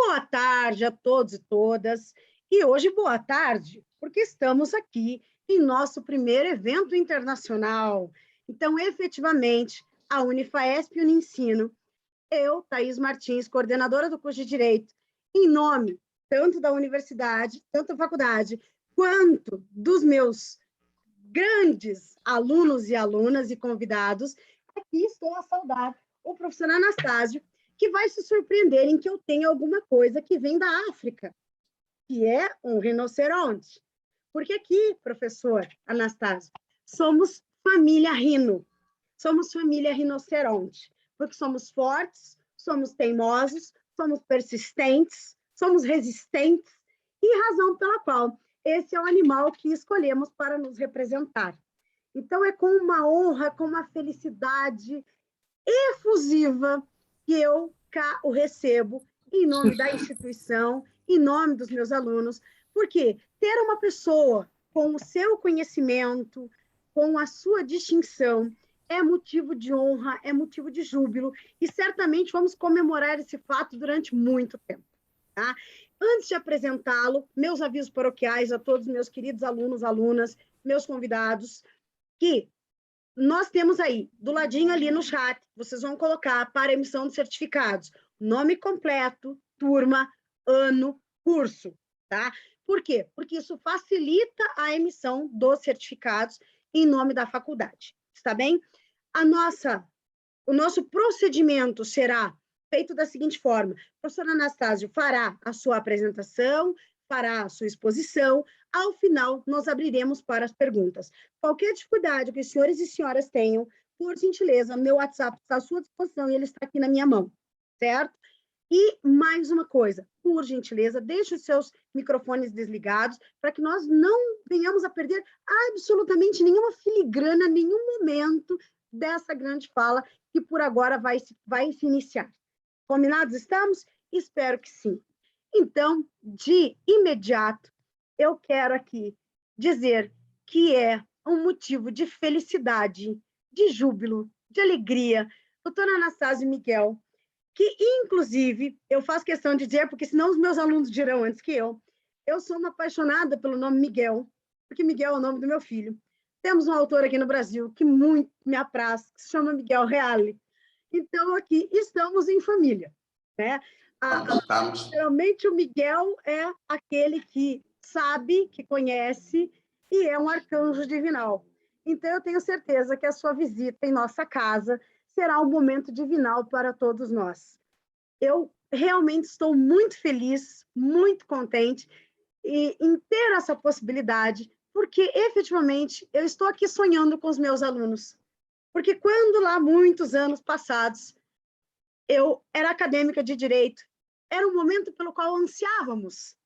Boa tarde a todos e todas. E hoje, boa tarde, porque estamos aqui em nosso primeiro evento internacional. Então, efetivamente, a Unifaesp Uniensino, eu, Thaís Martins, coordenadora do curso de Direito, em nome tanto da universidade, tanto da faculdade, quanto dos meus grandes alunos e alunas e convidados, aqui estou a saudar o professor Anastásio, que vai se surpreender em que eu tenho alguma coisa que vem da África, que é um rinoceronte. Porque aqui, professor Anastásio, somos família rino, somos família rinoceronte, porque somos fortes, somos teimosos, somos persistentes, somos resistentes, e razão pela qual esse é o animal que escolhemos para nos representar. Então, é com uma honra, com uma felicidade efusiva que eu cá o recebo em nome da instituição, em nome dos meus alunos, porque ter uma pessoa com o seu conhecimento, com a sua distinção, é motivo de honra, é motivo de júbilo, e certamente vamos comemorar esse fato durante muito tempo. Tá? Antes de apresentá-lo, meus avisos paroquiais a todos meus queridos alunos, alunas, meus convidados, que nós temos aí, do ladinho ali no chat, vocês vão colocar para emissão de certificados, nome completo, turma, ano, curso, tá? Por quê? Porque isso facilita a emissão dos certificados em nome da faculdade, está bem? O nosso procedimento será feito da seguinte forma: o professor Anastásio fará a sua apresentação, fará a sua exposição, ao final nós abriremos para as perguntas. Qualquer dificuldade que os senhores e senhoras tenham, por gentileza, meu WhatsApp está à sua disposição e ele está aqui na minha mão, certo? E mais uma coisa, por gentileza, deixe os seus microfones desligados para que nós não venhamos a perder absolutamente nenhuma filigrana, nenhum momento dessa grande fala que por agora vai se iniciar. Combinados estamos? Espero que sim. Então, de imediato, eu quero aqui dizer que é um motivo de felicidade, de júbilo, de alegria, doutora Anastásio Miguel, que, inclusive, eu faço questão de dizer, porque senão os meus alunos dirão antes que eu sou uma apaixonada pelo nome Miguel, porque Miguel é o nome do meu filho. Temos um autor aqui no Brasil que muito me apraz, que se chama Miguel Reale. Então, aqui estamos em família, né? Geralmente o Miguel é aquele que sabe, que conhece e é um arcanjo divinal. Então, eu tenho certeza que a sua visita em nossa casa será um momento divinal para todos nós. Eu realmente estou muito feliz, muito contente em ter essa possibilidade, porque efetivamente eu estou aqui sonhando com os meus alunos. Porque quando lá, muitos anos passados, eu era acadêmica de Direito, era um momento pelo qual ansiávamos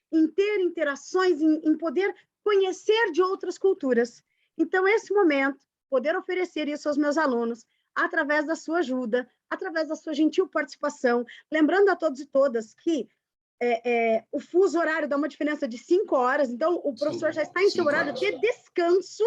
em ter interações, em poder conhecer de outras culturas. Então, esse momento, poder oferecer isso aos meus alunos, através da sua ajuda, através da sua gentil participação, lembrando a todos e todas que o fuso horário dá uma diferença de 5 horas, então o professor já está em seu horário de descanso,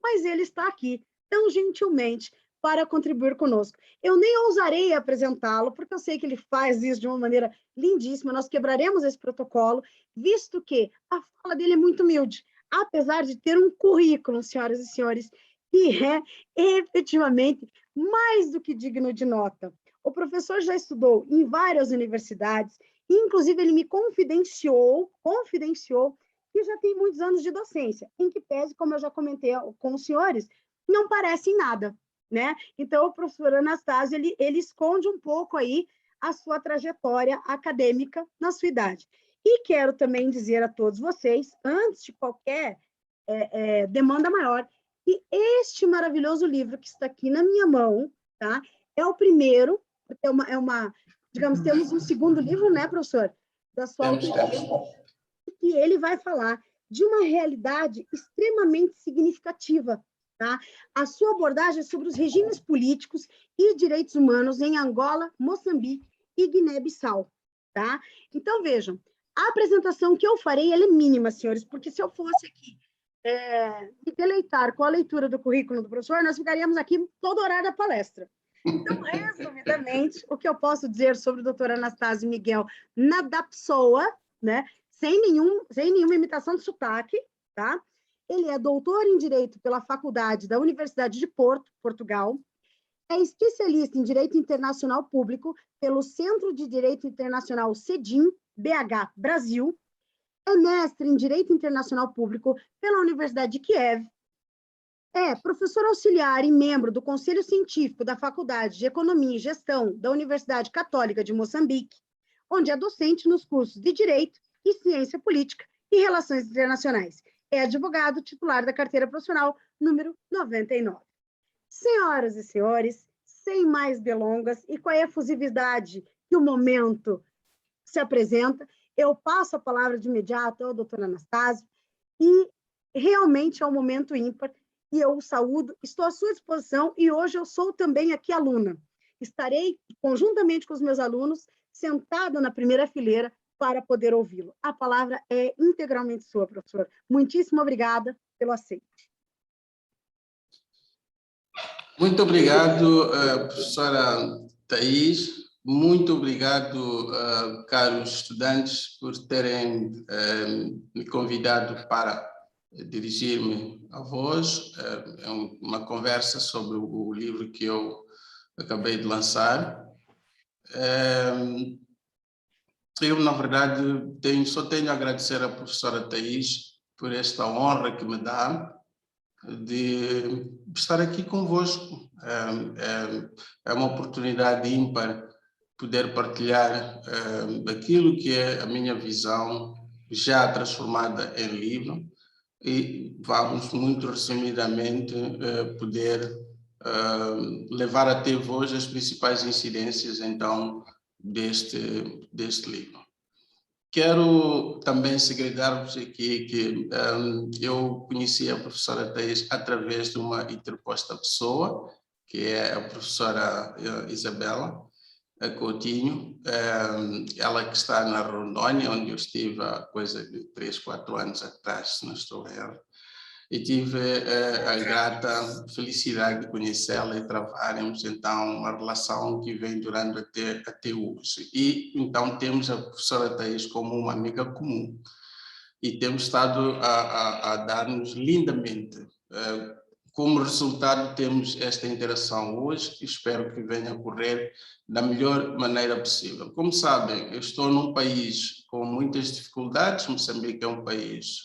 mas ele está aqui tão gentilmente para contribuir conosco. Eu nem ousarei apresentá-lo, porque eu sei que ele faz isso de uma maneira lindíssima, nós quebraremos esse protocolo, visto que a fala dele é muito humilde, apesar de ter um currículo, senhoras e senhores, que é efetivamente mais do que digno de nota. O professor já estudou em várias universidades, inclusive ele me confidenciou que já tem muitos anos de docência, em que pese, como eu já comentei com os senhores, não parece em nada, né? Então, o professor Anastásio, ele esconde um pouco aí a sua trajetória acadêmica na sua idade. E quero também dizer a todos vocês, antes de qualquer demanda maior, que este maravilhoso livro que está aqui na minha mão, tá? É o primeiro, digamos, temos um segundo livro, né, professor? Da sua autoria, e ele vai falar de uma realidade extremamente significativa, tá? A sua abordagem é sobre os regimes políticos e direitos humanos em Angola, Moçambique e Guiné-Bissau, tá? Então, vejam, a apresentação que eu farei, ela é mínima, senhores, porque se eu fosse aqui me deleitar com a leitura do currículo do professor, nós ficaríamos aqui todo horário da palestra. Então, resumidamente, o que eu posso dizer sobre o doutor Anastásio Miguel Nadapsoa, né? Sem nenhuma imitação de sotaque, tá? Ele é doutor em Direito pela Faculdade da Universidade de Porto, Portugal, é especialista em Direito Internacional Público pelo Centro de Direito Internacional CEDIM, BH, Brasil, é mestre em Direito Internacional Público pela Universidade de Kiev, é professor auxiliar e membro do Conselho Científico da Faculdade de Economia e Gestão da Universidade Católica de Moçambique, onde é docente nos cursos de Direito e Ciência Política e Relações Internacionais. É advogado titular da carteira profissional número 99. Senhoras e senhores, sem mais delongas e com a efusividade que o momento se apresenta, eu passo a palavra de imediato ao doutor Anastásio e realmente é um momento ímpar e eu o saúdo, estou à sua disposição e hoje eu sou também aqui aluna. Estarei, conjuntamente com os meus alunos, sentada na primeira fileira para poder ouvi-lo. A palavra é integralmente sua, professor. Muitíssimo obrigada pelo aceite. Muito obrigado, professora Thais. Muito obrigado, caros estudantes, por terem me convidado para dirigir-me a vós. É uma conversa sobre o livro que eu acabei de lançar. Eu, na verdade, só tenho a agradecer à professora Thais por esta honra que me dá de estar aqui convosco. É uma oportunidade ímpar poder partilhar aquilo que é a minha visão já transformada em livro e vamos muito resumidamente poder levar até vós as principais incidências então deste livro. Quero também segredar-vos aqui que eu conheci a professora Thais através de uma interposta pessoa, que é a professora Isabela Coutinho, ela que está na Rondônia, onde eu estive há coisa de 3, 4 anos atrás, se não estou errado, e tive a grata felicidade de conhecê-la e travarmos então uma relação que vem durando até hoje. E então temos a professora Thais como uma amiga comum e temos estado a dar-nos lindamente. Como resultado temos esta interação hoje e espero que venha a ocorrer da melhor maneira possível. Como sabem, eu estou num país com muitas dificuldades. Moçambique é um país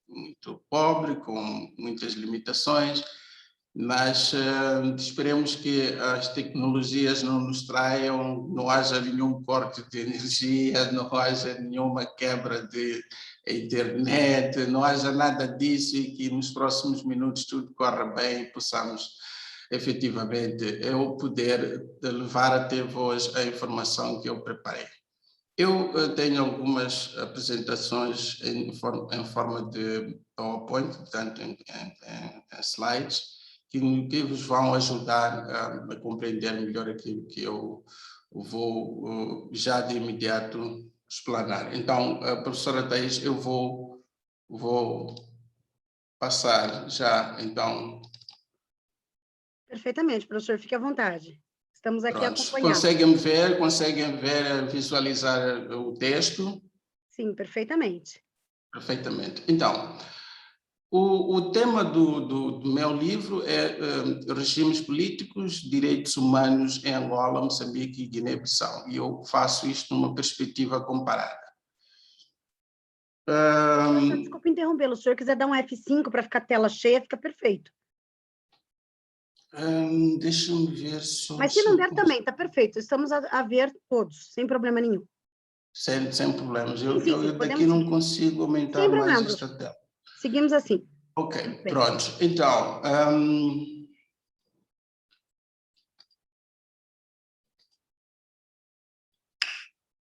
muito pobre, com muitas limitações, mas esperemos que as tecnologias não nos traiam, não haja nenhum corte de energia, não haja nenhuma quebra de internet, não haja nada disso e que nos próximos minutos tudo corra bem e possamos efetivamente eu poder levar até vós a informação que eu preparei. Eu tenho algumas apresentações em forma de PowerPoint, portanto, em slides, que vos vão ajudar a compreender melhor aquilo que eu vou já de imediato explanar. Então, professora Thais, eu vou passar já, então. Perfeitamente, professor, fique à vontade. Estamos aqui acompanhando. Conseguem ver, visualizar o texto? Sim, perfeitamente. Perfeitamente. Então, o tema do meu livro é regimes políticos, direitos humanos em Angola, Moçambique e Guiné-Bissau. E eu faço isto numa perspectiva comparada. Desculpa interrompê-lo, se o senhor quiser dar um F5 para ficar a tela cheia, fica perfeito. Deixa-me ver só. Mas se não der também, está perfeito. Estamos a ver todos, sem problema nenhum. Sem problemas. Sim, eu daqui não consigo aumentar sem mais problema, esta tela. Seguimos assim. Ok, pronto. Então,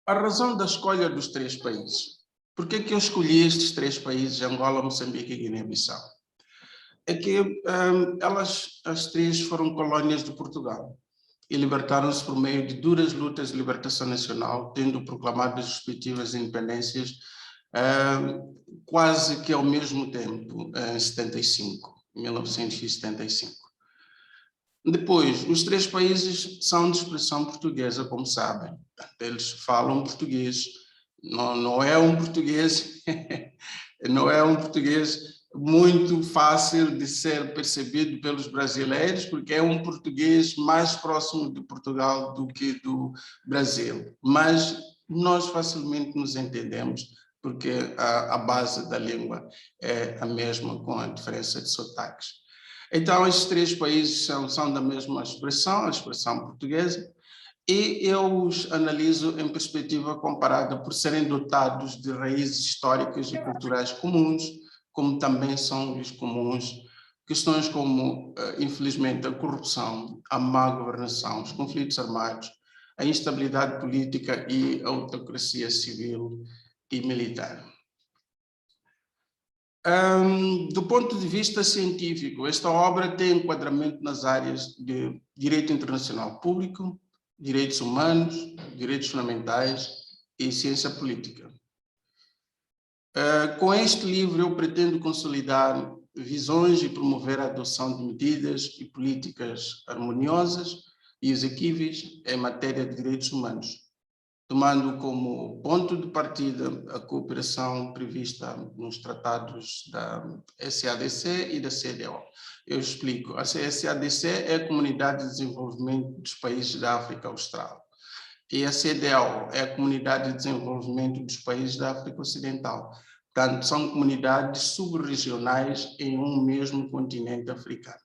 a razão da escolha dos 3 países. Por que eu escolhi estes 3 países, Angola, Moçambique e Guiné-Bissau? É que as 3 foram colónias de Portugal e libertaram-se por meio de duras lutas de libertação nacional, tendo proclamado as respectivas independências quase que ao mesmo tempo, em 1975. Depois, os 3 países são de expressão portuguesa, como sabem. Eles falam português. Não é um português, não é um português muito fácil de ser percebido pelos brasileiros, porque é um português mais próximo de Portugal do que do Brasil. Mas nós facilmente nos entendemos, porque a base da língua é a mesma, com a diferença de sotaques. Então, esses 3 países são da mesma expressão, a expressão portuguesa, e eu os analiso em perspectiva comparada por serem dotados de raízes históricas e culturais comuns, como também são-lhes comuns questões como, infelizmente, a corrupção, a má governação, os conflitos armados, a instabilidade política e a autocracia civil e militar. Do ponto de vista científico, esta obra tem enquadramento nas áreas de direito internacional público, direitos humanos, direitos fundamentais e ciência política. Com este livro, eu pretendo consolidar visões e promover a adoção de medidas e políticas harmoniosas e exequíveis em matéria de direitos humanos, tomando como ponto de partida a cooperação prevista nos tratados da SADC e da CEDEAO. Eu explico. A SADC é a Comunidade de Desenvolvimento dos Países da África Austral e a CEDEAO é a Comunidade de Desenvolvimento dos Países da África Ocidental. Portanto, são comunidades subregionais em um mesmo continente africano.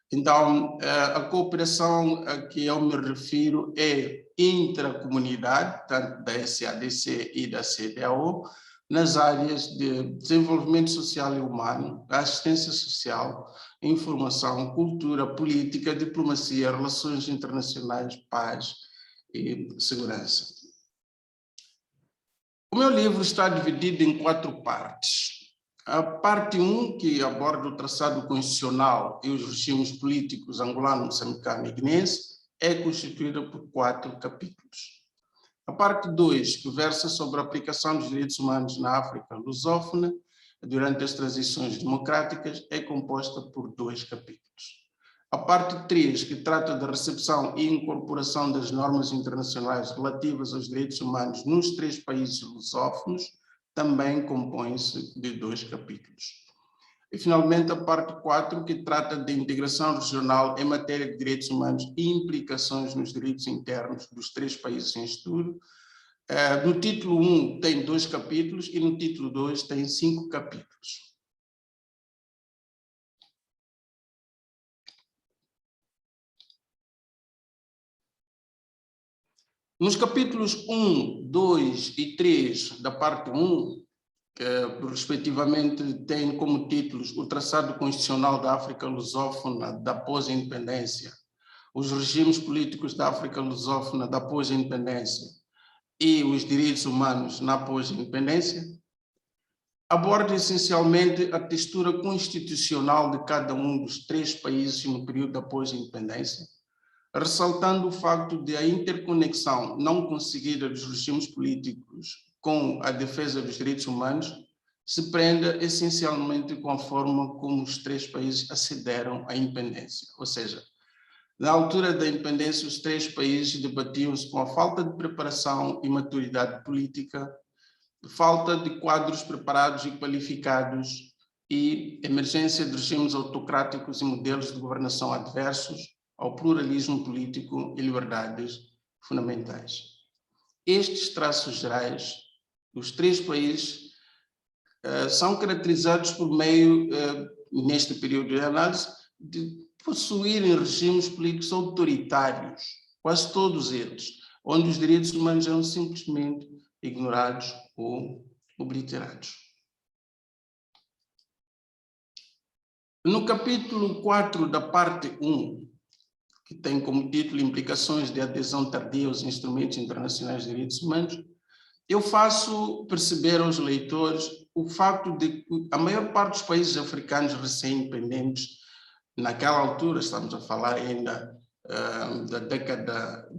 Então, a cooperação a que eu me refiro é intracomunidade, tanto da SADC e da CEDEAO, nas áreas de desenvolvimento social e humano, assistência social, informação, cultura, política, diplomacia, relações internacionais, paz e segurança. O meu livro está dividido em 4 partes. A parte 1, que aborda o traçado constitucional e os regimes políticos angolano, moçambicano e guinense, é constituída por 4 capítulos. A parte 2, que versa sobre a aplicação dos direitos humanos na África lusófona durante as transições democráticas, é composta por 2 capítulos. A parte 3, que trata da recepção e incorporação das normas internacionais relativas aos direitos humanos nos 3 países lusófonos, também compõe-se de 2 capítulos. E, finalmente, a parte 4, que trata de integração regional em matéria de direitos humanos e implicações nos direitos internos dos 3 países em estudo. No título 1 tem 2 capítulos e no título 2 tem 5 capítulos. Nos capítulos 1, 2 e 3 da parte 1, que respectivamente têm como títulos o traçado constitucional da África lusófona da pós-independência, os regimes políticos da África lusófona da pós-independência e os direitos humanos na pós-independência, aborda essencialmente a textura constitucional de cada um dos 3 países no período da pós-independência, ressaltando o facto de a interconexão não conseguida dos regimes políticos com a defesa dos direitos humanos se prenda essencialmente com a forma como os 3 países acederam à independência. Ou seja, na altura da independência, os 3 países debatiam-se com a falta de preparação e maturidade política, falta de quadros preparados e qualificados e emergência de regimes autocráticos e modelos de governação adversos ao pluralismo político e liberdades fundamentais. Estes traços gerais dos 3 países são caracterizados por meio, neste período de análise, de possuírem regimes políticos autoritários, quase todos eles, onde os direitos humanos eram simplesmente ignorados ou obliterados. No capítulo 4 da parte 1, que tem como título Implicações de adesão tardia aos instrumentos internacionais de direitos humanos, eu faço perceber aos leitores o facto de que a maior parte dos países africanos recém-independentes, naquela altura, estamos a falar ainda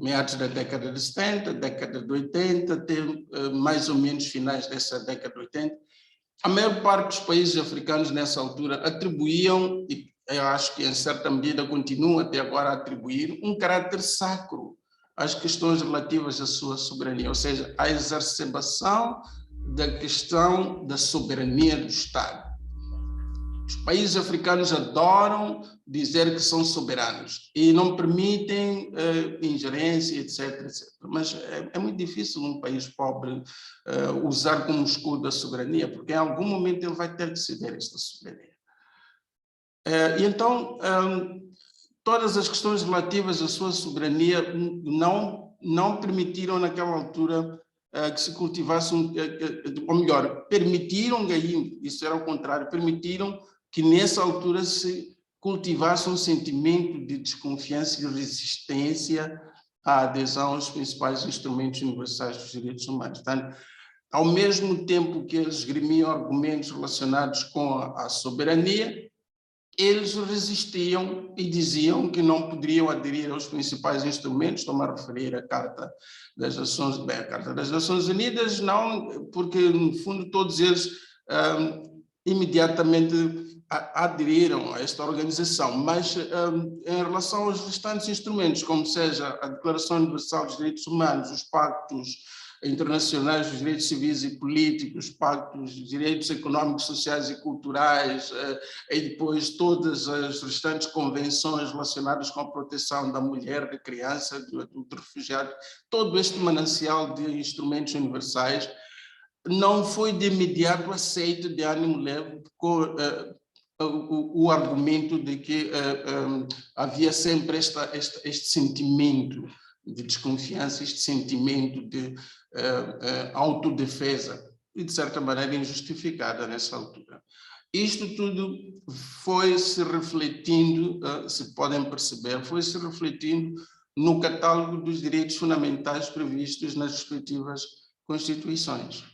meados da década de 70, década de 80, até mais ou menos finais dessa década de 80, a maior parte dos países africanos nessa altura atribuíam eu acho que em certa medida continua até agora a atribuir um caráter sacro às questões relativas à sua soberania, ou seja, à exacerbação da questão da soberania do Estado. Os países africanos adoram dizer que são soberanos e não permitem ingerência, etc, etc. Mas é muito difícil um país pobre usar como escudo a soberania, porque em algum momento ele vai ter que ceder esta soberania. E então, todas as questões relativas à sua soberania não permitiram naquela altura que se cultivasse, ou melhor, permitiram, isso era o contrário, permitiram que nessa altura se cultivasse um sentimento de desconfiança e resistência à adesão aos principais instrumentos universais dos direitos humanos. Portanto, ao mesmo tempo que eles esgrimiam argumentos relacionados com a soberania, eles resistiam e diziam que não poderiam aderir aos principais instrumentos, estou-me a referir à Carta das Nações, a Carta das Nações Unidas, não, porque no fundo todos eles imediatamente aderiram a esta organização, mas em relação aos restantes instrumentos, como seja a Declaração Universal dos Direitos Humanos, os pactos internacionais dos direitos civis e políticos, pactos de direitos económicos, sociais e culturais, e depois todas as restantes convenções relacionadas com a proteção da mulher, da criança, do refugiado, todo este manancial de instrumentos universais não foi de imediato aceito de ânimo leve com o argumento de que havia sempre este sentimento de desconfiança, este sentimento de autodefesa, e de certa maneira injustificada nessa altura. Isto tudo foi-se refletindo, se podem perceber, foi-se refletindo no catálogo dos direitos fundamentais previstos nas respectivas constituições.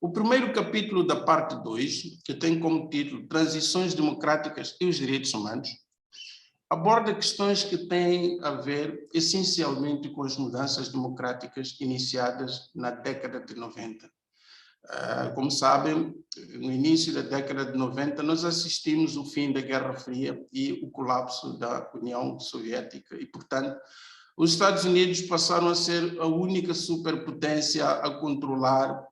O primeiro capítulo da parte 2, que tem como título Transições Democráticas e os Direitos Humanos, aborda questões que têm a ver essencialmente com as mudanças democráticas iniciadas na década de 90. Como sabem, no início da década de 90, nós assistimos ao fim da Guerra Fria e o colapso da União Soviética e, portanto, os Estados Unidos passaram a ser a única superpotência a controlar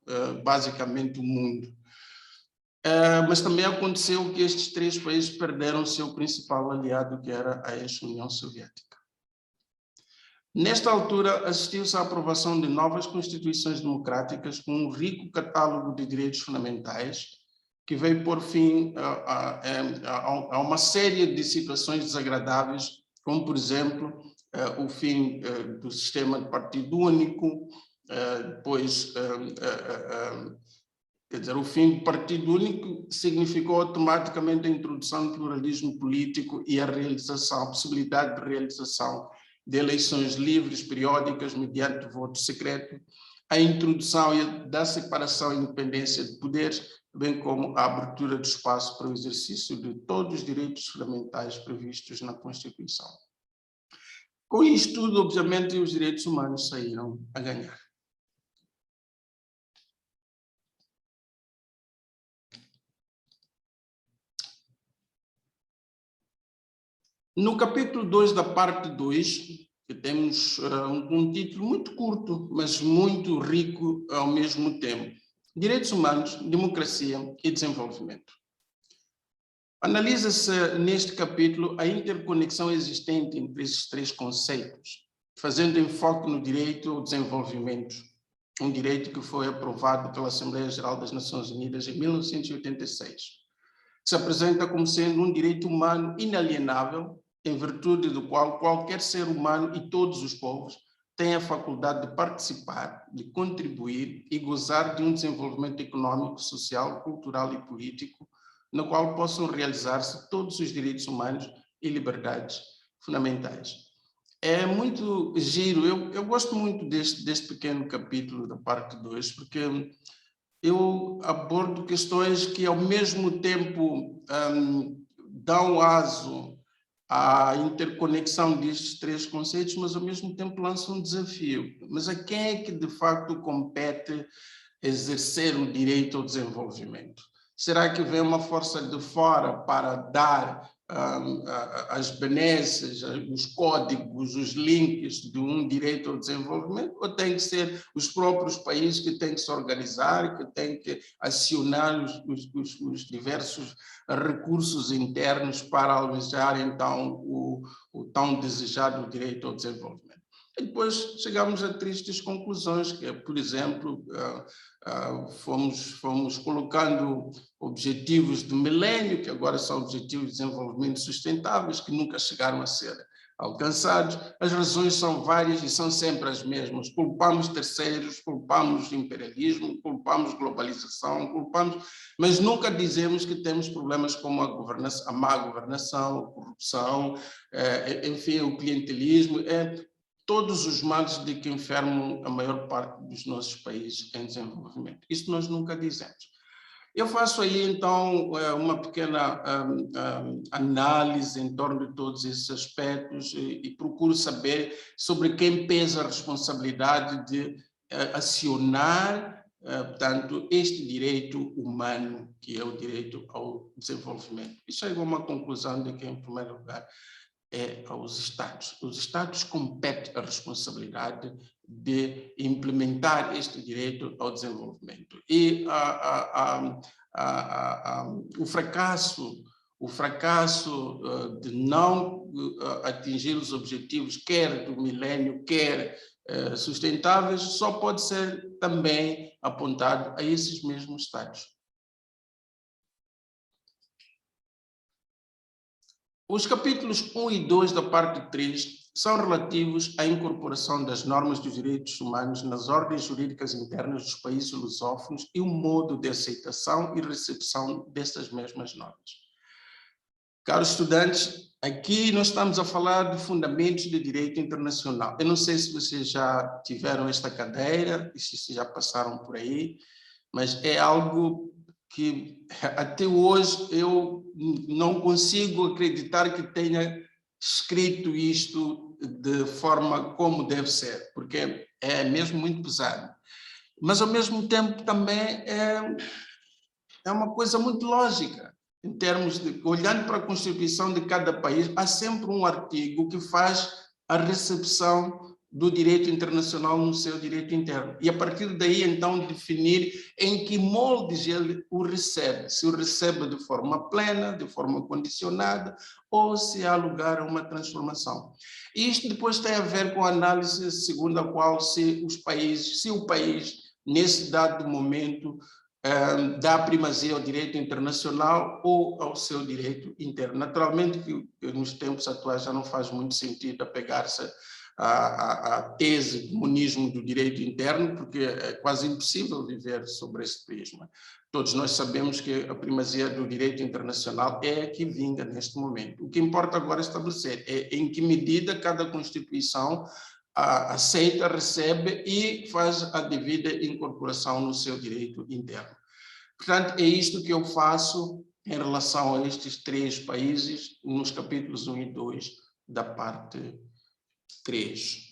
basicamente o mundo. Mas também aconteceu que estes três países perderam seu principal aliado, que era a ex-União Soviética. Nesta altura, assistiu-se à aprovação de novas constituições democráticas com um rico catálogo de direitos fundamentais, que veio pôr fim a uma série de situações desagradáveis, como, por exemplo, o fim do sistema de partido único, depois, quer dizer, o fim do partido único significou automaticamente a introdução do pluralismo político e a possibilidade de realização de eleições livres, periódicas, mediante voto secreto, a introdução da separação e independência de poderes, bem como a abertura do espaço para o exercício de todos os direitos fundamentais previstos na Constituição. Com isto tudo, obviamente, os direitos humanos saíram a ganhar. No capítulo 2 da parte 2, que temos um título muito curto, mas muito rico ao mesmo tempo. Direitos humanos, democracia e desenvolvimento. Analisa-se neste capítulo a interconexão existente entre esses três conceitos, fazendo enfoque no direito ao desenvolvimento, um direito que foi aprovado pela Assembleia Geral das Nações Unidas em 1986. Se apresenta como sendo um direito humano inalienável, em virtude do qual qualquer ser humano e todos os povos têm a faculdade de participar, de contribuir e gozar de um desenvolvimento econômico, social, cultural e político, no qual possam realizar-se todos os direitos humanos e liberdades fundamentais. É muito giro, eu gosto muito deste pequeno capítulo da parte 2, porque eu abordo questões que ao mesmo tempo dão aso à interconexão destes três conceitos, mas ao mesmo tempo lançam um desafio. Mas a quem é que de facto compete exercer o direito ao desenvolvimento? Será que vem uma força de fora para dar as benesses, os códigos, os links de um direito ao desenvolvimento, ou tem que ser os próprios países que têm que se organizar, que têm que acionar os diversos recursos internos para almejar, então, o tão desejado direito ao desenvolvimento? E depois chegamos a tristes conclusões, que é, por exemplo, fomos colocando objetivos do milênio, que agora são objetivos de desenvolvimento sustentáveis, que nunca chegaram a ser alcançados. As razões são várias e são sempre as mesmas. Culpamos terceiros, culpamos imperialismo, culpamos globalização, mas nunca dizemos que temos problemas como a má governação, a corrupção, enfim, o clientelismo, todos os males de que enfermam a maior parte dos nossos países em desenvolvimento. Isso nós nunca dizemos. Eu faço aí, então, uma pequena análise em torno de todos esses aspectos e procuro saber sobre quem pesa a responsabilidade de acionar, portanto, este direito humano, que é o direito ao desenvolvimento. E chego a uma conclusão de que, em primeiro lugar, é aos Estados. Os Estados competem a responsabilidade de implementar este direito ao desenvolvimento. E o fracasso de não atingir os objetivos, quer do milênio, quer sustentáveis, só pode ser também apontado a esses mesmos Estados. Os capítulos 1 e 2 da parte 3 são relativos à incorporação das normas dos direitos humanos nas ordens jurídicas internas dos países lusófonos e o modo de aceitação e recepção dessas mesmas normas. Caros estudantes, aqui nós estamos a falar de fundamentos de direito internacional. Eu não sei se vocês já tiveram esta cadeira, e se já passaram por aí, mas é algo que até hoje eu não consigo acreditar que tenha escrito isto de forma como deve ser, porque é mesmo muito pesado. Mas, ao mesmo tempo, também é uma coisa muito lógica, em termos de, olhando para a Constituição de cada país, há sempre um artigo que faz a recepção do direito internacional no seu direito interno. E, a partir daí, então, definir em que moldes ele o recebe. Se o recebe de forma plena, de forma condicionada, ou se há lugar a uma transformação. E isto depois tem a ver com a análise segundo a qual se o país, nesse dado momento, dá primazia ao direito internacional ou ao seu direito interno. Naturalmente que nos tempos atuais já não faz muito sentido apegar-se à tese do monismo do direito interno, porque é quase impossível viver sobre esse prisma. Todos nós sabemos que a primazia do direito internacional é a que vinga neste momento. O que importa agora estabelecer é em que medida cada Constituição aceita, recebe e faz a devida incorporação no seu direito interno. Portanto, é isto que eu faço em relação a estes 3 países nos capítulos 1 e 2 da parte 3.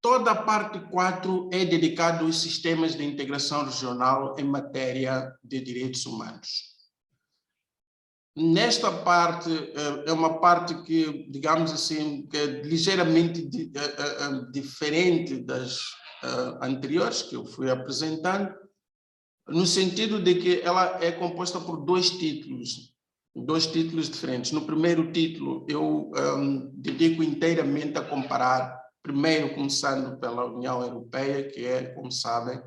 Toda a parte 4 é dedicada aos sistemas de integração regional em matéria de direitos humanos. Nesta parte, é uma parte que, digamos assim, que é ligeiramente diferente das anteriores que eu fui apresentando, no sentido de que ela é composta por 2 títulos diferentes. No primeiro título, eu dedico inteiramente a comparar, primeiro começando pela União Europeia, que é, como sabem,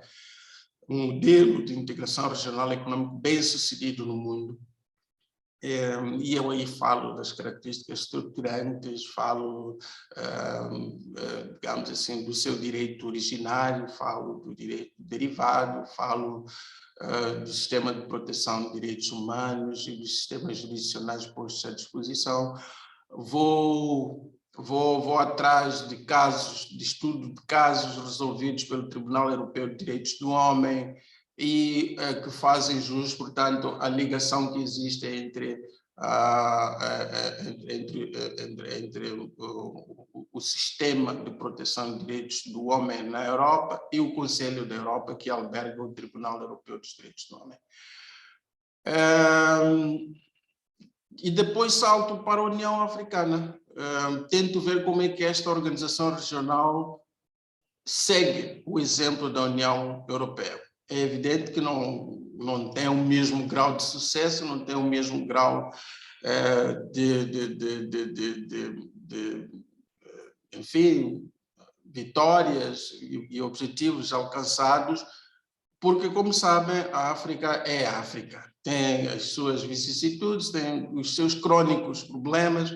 um modelo de integração regional econômica bem sucedido no mundo. E eu aí falo das características estruturantes, falo, digamos assim, do seu direito originário, falo do direito derivado, falo do sistema de proteção de direitos humanos e dos sistemas jurisdicionais postos à disposição. Vou atrás de casos, de estudo de casos resolvidos pelo Tribunal Europeu de Direitos do Homem, e que fazem jus, portanto, à ligação que existe entre entre o sistema de proteção de direitos do homem na Europa e o Conselho da Europa, que alberga o Tribunal Europeu dos Direitos do Homem. E depois salto para a União Africana. Tento ver como é que esta organização regional segue o exemplo da União Europeia. É evidente que não tem o mesmo grau de sucesso, não tem o mesmo grau enfim, vitórias e objetivos alcançados, porque, como sabem, a África é a África. Tem as suas vicissitudes, tem os seus crônicos problemas,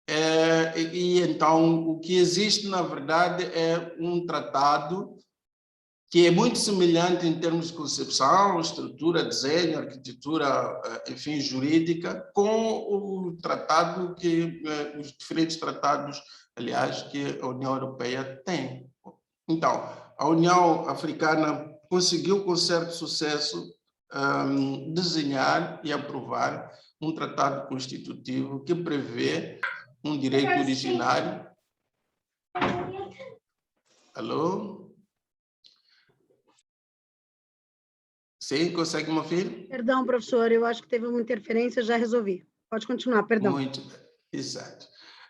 e então o que existe, na verdade, é um tratado que é muito semelhante em termos de concepção, estrutura, desenho, arquitetura, enfim, jurídica, com o tratado os diferentes tratados, aliás, que a União Europeia tem. Então, a União Africana conseguiu, com certo sucesso, desenhar e aprovar um tratado constitutivo que prevê um direito originário. Alô? Sim, consegue me ouvir? Perdão, professor, eu acho que teve uma interferência, já resolvi. Pode continuar, perdão. Muito bem, exato.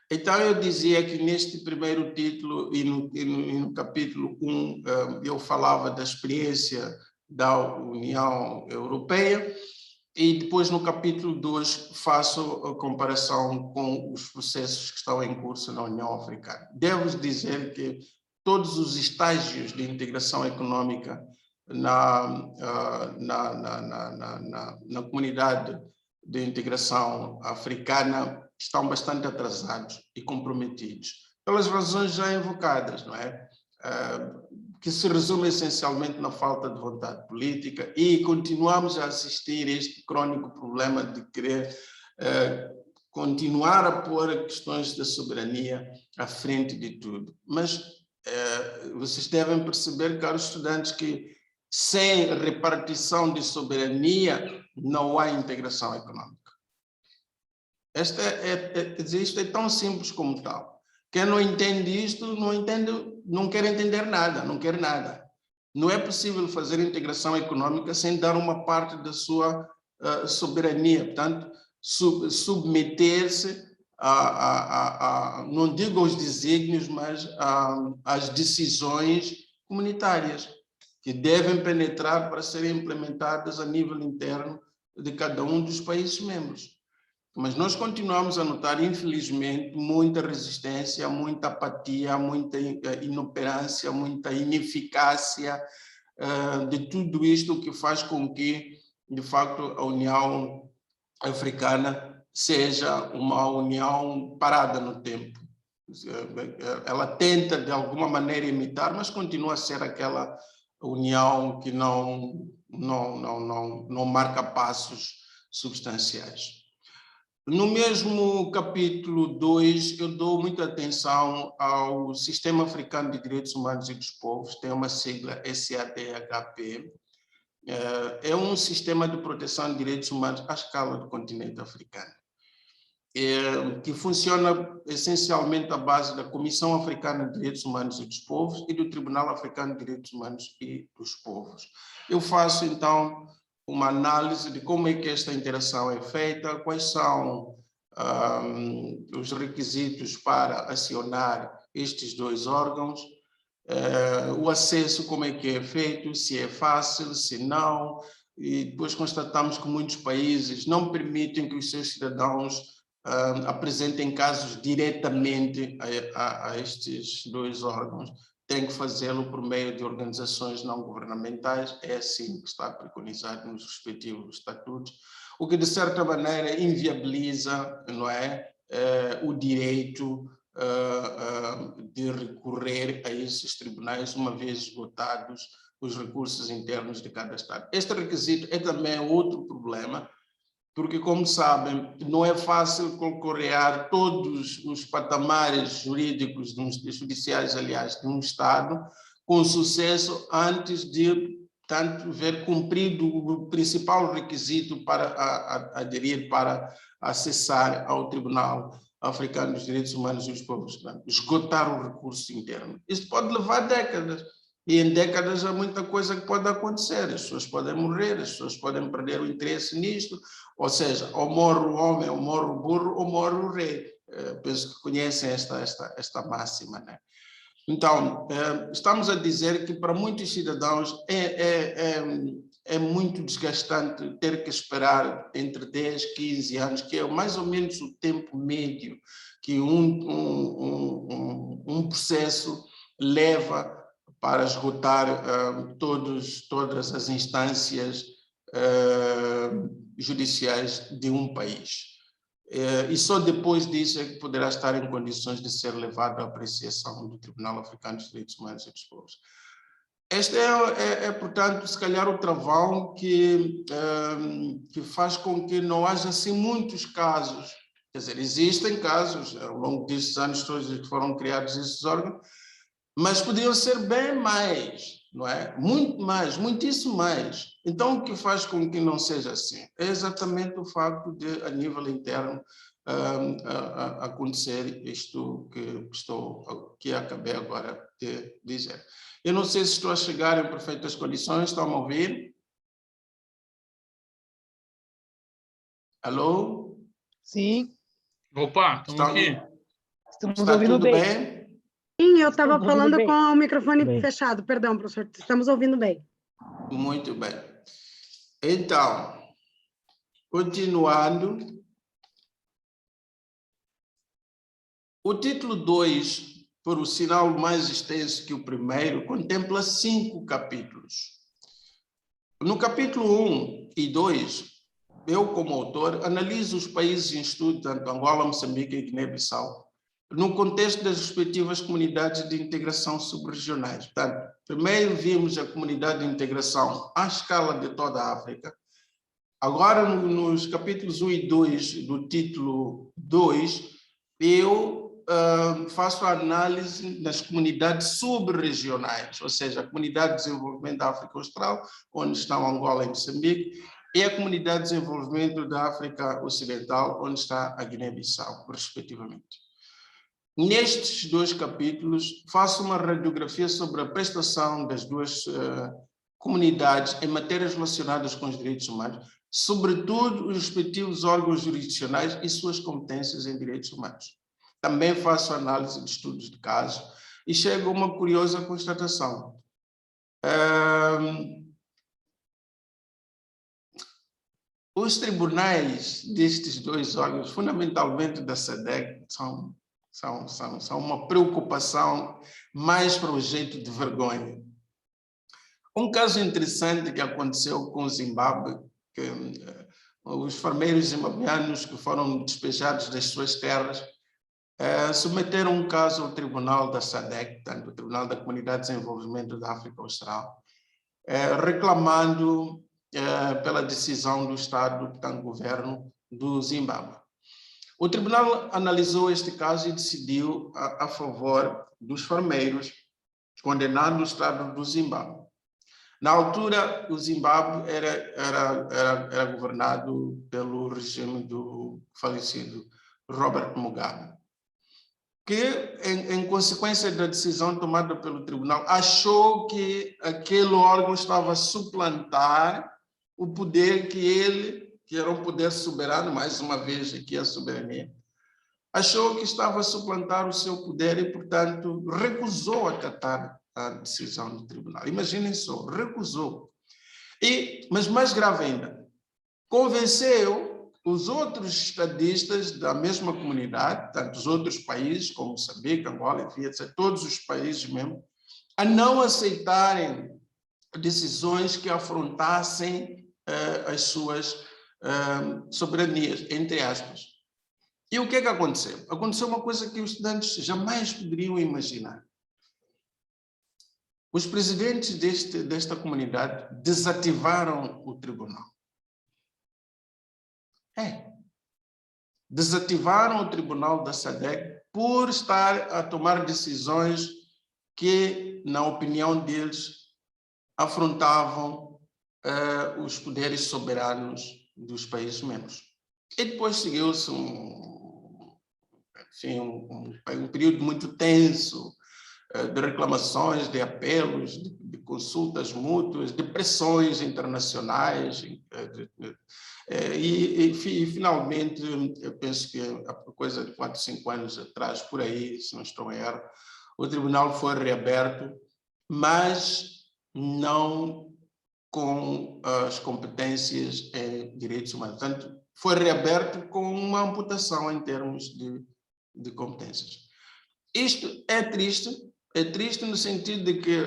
Então, eu dizia que neste primeiro título e no capítulo 1, eu falava da experiência da União Europeia, e depois no capítulo 2 faço a comparação com os processos que estão em curso na União Africana. Devo dizer que todos os estágios de integração econômica na comunidade de integração africana estão bastante atrasados e comprometidos, pelas razões já invocadas, não é? Que se resume essencialmente na falta de vontade política, e continuamos a assistir a este crônico problema de querer continuar a pôr questões da soberania à frente de tudo. Mas vocês devem perceber, caros estudantes, que sem repartição de soberania não há integração econômica. Isto é tão simples como tal. Quem não entende isto, não quer entender nada, não quer nada. Não é possível fazer integração econômica sem dar uma parte da sua soberania. Portanto, submeter-se não digo aos desígnios, mas às decisões comunitárias, que devem penetrar para serem implementadas a nível interno de cada um dos países membros. Mas nós continuamos a notar, infelizmente, muita resistência, muita apatia, muita inoperância, muita ineficácia de tudo isto, que faz com que, de facto, a União Africana seja uma união parada no tempo. Ela tenta, de alguma maneira, imitar, mas continua a ser aquela união que não marca passos substanciais. No mesmo capítulo 2, eu dou muita atenção ao Sistema Africano de Direitos Humanos e dos Povos, tem uma sigla SADHP. É um sistema de proteção de direitos humanos à escala do continente africano, que funciona essencialmente à base da Comissão Africana de Direitos Humanos e dos Povos e do Tribunal Africano de Direitos Humanos e dos Povos. Eu faço, então, uma análise de como é que esta interação é feita, quais são os requisitos para acionar estes dois órgãos, o acesso, como é que é feito, se é fácil, se não, e depois constatamos que muitos países não permitem que os seus cidadãos apresentem casos diretamente a estes dois órgãos, tem que fazê-lo por meio de organizações não governamentais, é assim que está preconizado nos respectivos estatutos, o que de certa maneira inviabiliza, não é, o direito de recorrer a esses tribunais, uma vez esgotados os recursos internos de cada Estado. Este requisito é também outro problema, porque, como sabem, não é fácil concorrer todos os patamares jurídicos, judiciais, aliás, de um Estado, com sucesso antes de tanto ver cumprido o principal requisito para aderir, para acessar ao Tribunal Africano dos Direitos Humanos e dos Povos Brancos, esgotar o recurso interno. Isso pode levar décadas, e em décadas há muita coisa que pode acontecer, as pessoas podem morrer, as pessoas podem perder o interesse nisto, ou seja, ou morre o homem, ou morre o burro, ou morre o rei. Penso que conhecem esta máxima, né? Então, estamos a dizer que para muitos cidadãos é muito desgastante ter que esperar entre 10, 15 anos, que é mais ou menos o tempo médio que um processo leva para esgotar todas as instâncias judiciais de um país. E só depois disso é que poderá estar em condições de ser levado à apreciação do Tribunal Africano dos Direitos Humanos e dos Povos. Este portanto, se calhar o travão que faz com que não haja assim muitos casos. Quer dizer, existem casos, ao longo destes anos todos que foram criados esses órgãos, mas podiam ser bem mais, não é? Muito mais, muitíssimo mais. Então, o que faz com que não seja assim? É exatamente o facto de, a nível interno, acontecer isto que acabei agora de dizer. Eu não sei se estou a chegar em perfeitas condições, estão a ouvir? Alô? Sim. Opa, estamos aqui. Estamos Está ouvindo tudo bem. bem? Sim, eu estava Estamos ouvindo falando bem. com o microfone Bem. fechado, perdão, professor, estamos ouvindo bem. Muito bem. Então, continuando, o título 2, por o sinal mais extenso que o primeiro, contempla 5 capítulos. No capítulo 1 e 2, eu, como autor, analiso os países em estudo, tanto Angola, Moçambique e Guiné-Bissau, no contexto das respectivas comunidades de integração subregionais. Portanto, primeiro vimos a comunidade de integração à escala de toda a África. Agora, nos capítulos 1 e 2 do título 2, eu faço a análise das comunidades subregionais, ou seja, a comunidade de desenvolvimento da África Austral, onde estão Angola e Moçambique, e a comunidade de desenvolvimento da África Ocidental, onde está a Guiné-Bissau, respectivamente. Nestes 2 capítulos, faço uma radiografia sobre a prestação das duas comunidades em matérias relacionadas com os direitos humanos, sobretudo os respectivos órgãos jurisdicionais e suas competências em direitos humanos. Também faço análise de estudos de casos e chego a uma curiosa constatação. Os tribunais destes 2 órgãos, fundamentalmente da SADC, são uma preocupação mais para o jeito de vergonha. Um caso interessante que aconteceu com o Zimbábue, que os farmeiros zimbabuanos que foram despejados das suas terras submeteram um caso ao tribunal da SADC, tanto o Tribunal da Comunidade de Desenvolvimento da África Austral, reclamando pela decisão do Estado, portanto, governo do Zimbábue. O tribunal analisou este caso e decidiu a favor dos farmeiros, condenando o Estado do Zimbábue. Na altura, o Zimbábue era governado pelo regime do falecido Robert Mugabe, que, em consequência da decisão tomada pelo tribunal, achou que aquele órgão estava a suplantar o poder que era um poder soberano, mais uma vez aqui a soberania, achou que estava a suplantar o seu poder e, portanto, recusou acatar a decisão do tribunal. Imaginem só, recusou. Mas mais grave ainda, convenceu os outros estadistas da mesma comunidade, tanto os outros países, como Moçambique, Angola, enfim, etc., todos os países mesmo, a não aceitarem decisões que afrontassem as suas soberanias, entre aspas. E o que é que aconteceu? Aconteceu uma coisa que os estudantes jamais poderiam imaginar. Os presidentes desta comunidade desativaram o tribunal. Desativaram o tribunal da SADC por estar a tomar decisões que, na opinião deles, afrontavam os poderes soberanos dos países membros. E depois seguiu-se um período muito tenso de reclamações, de apelos, de consultas mútuas, de pressões internacionais. E finalmente, eu penso que a coisa de 4, 5 anos atrás, por aí, se não estou em erro, o tribunal foi reaberto, mas não com as competências em direitos humanos. Portanto, foi reaberto com uma amputação em termos de competências. Isto é triste no sentido de que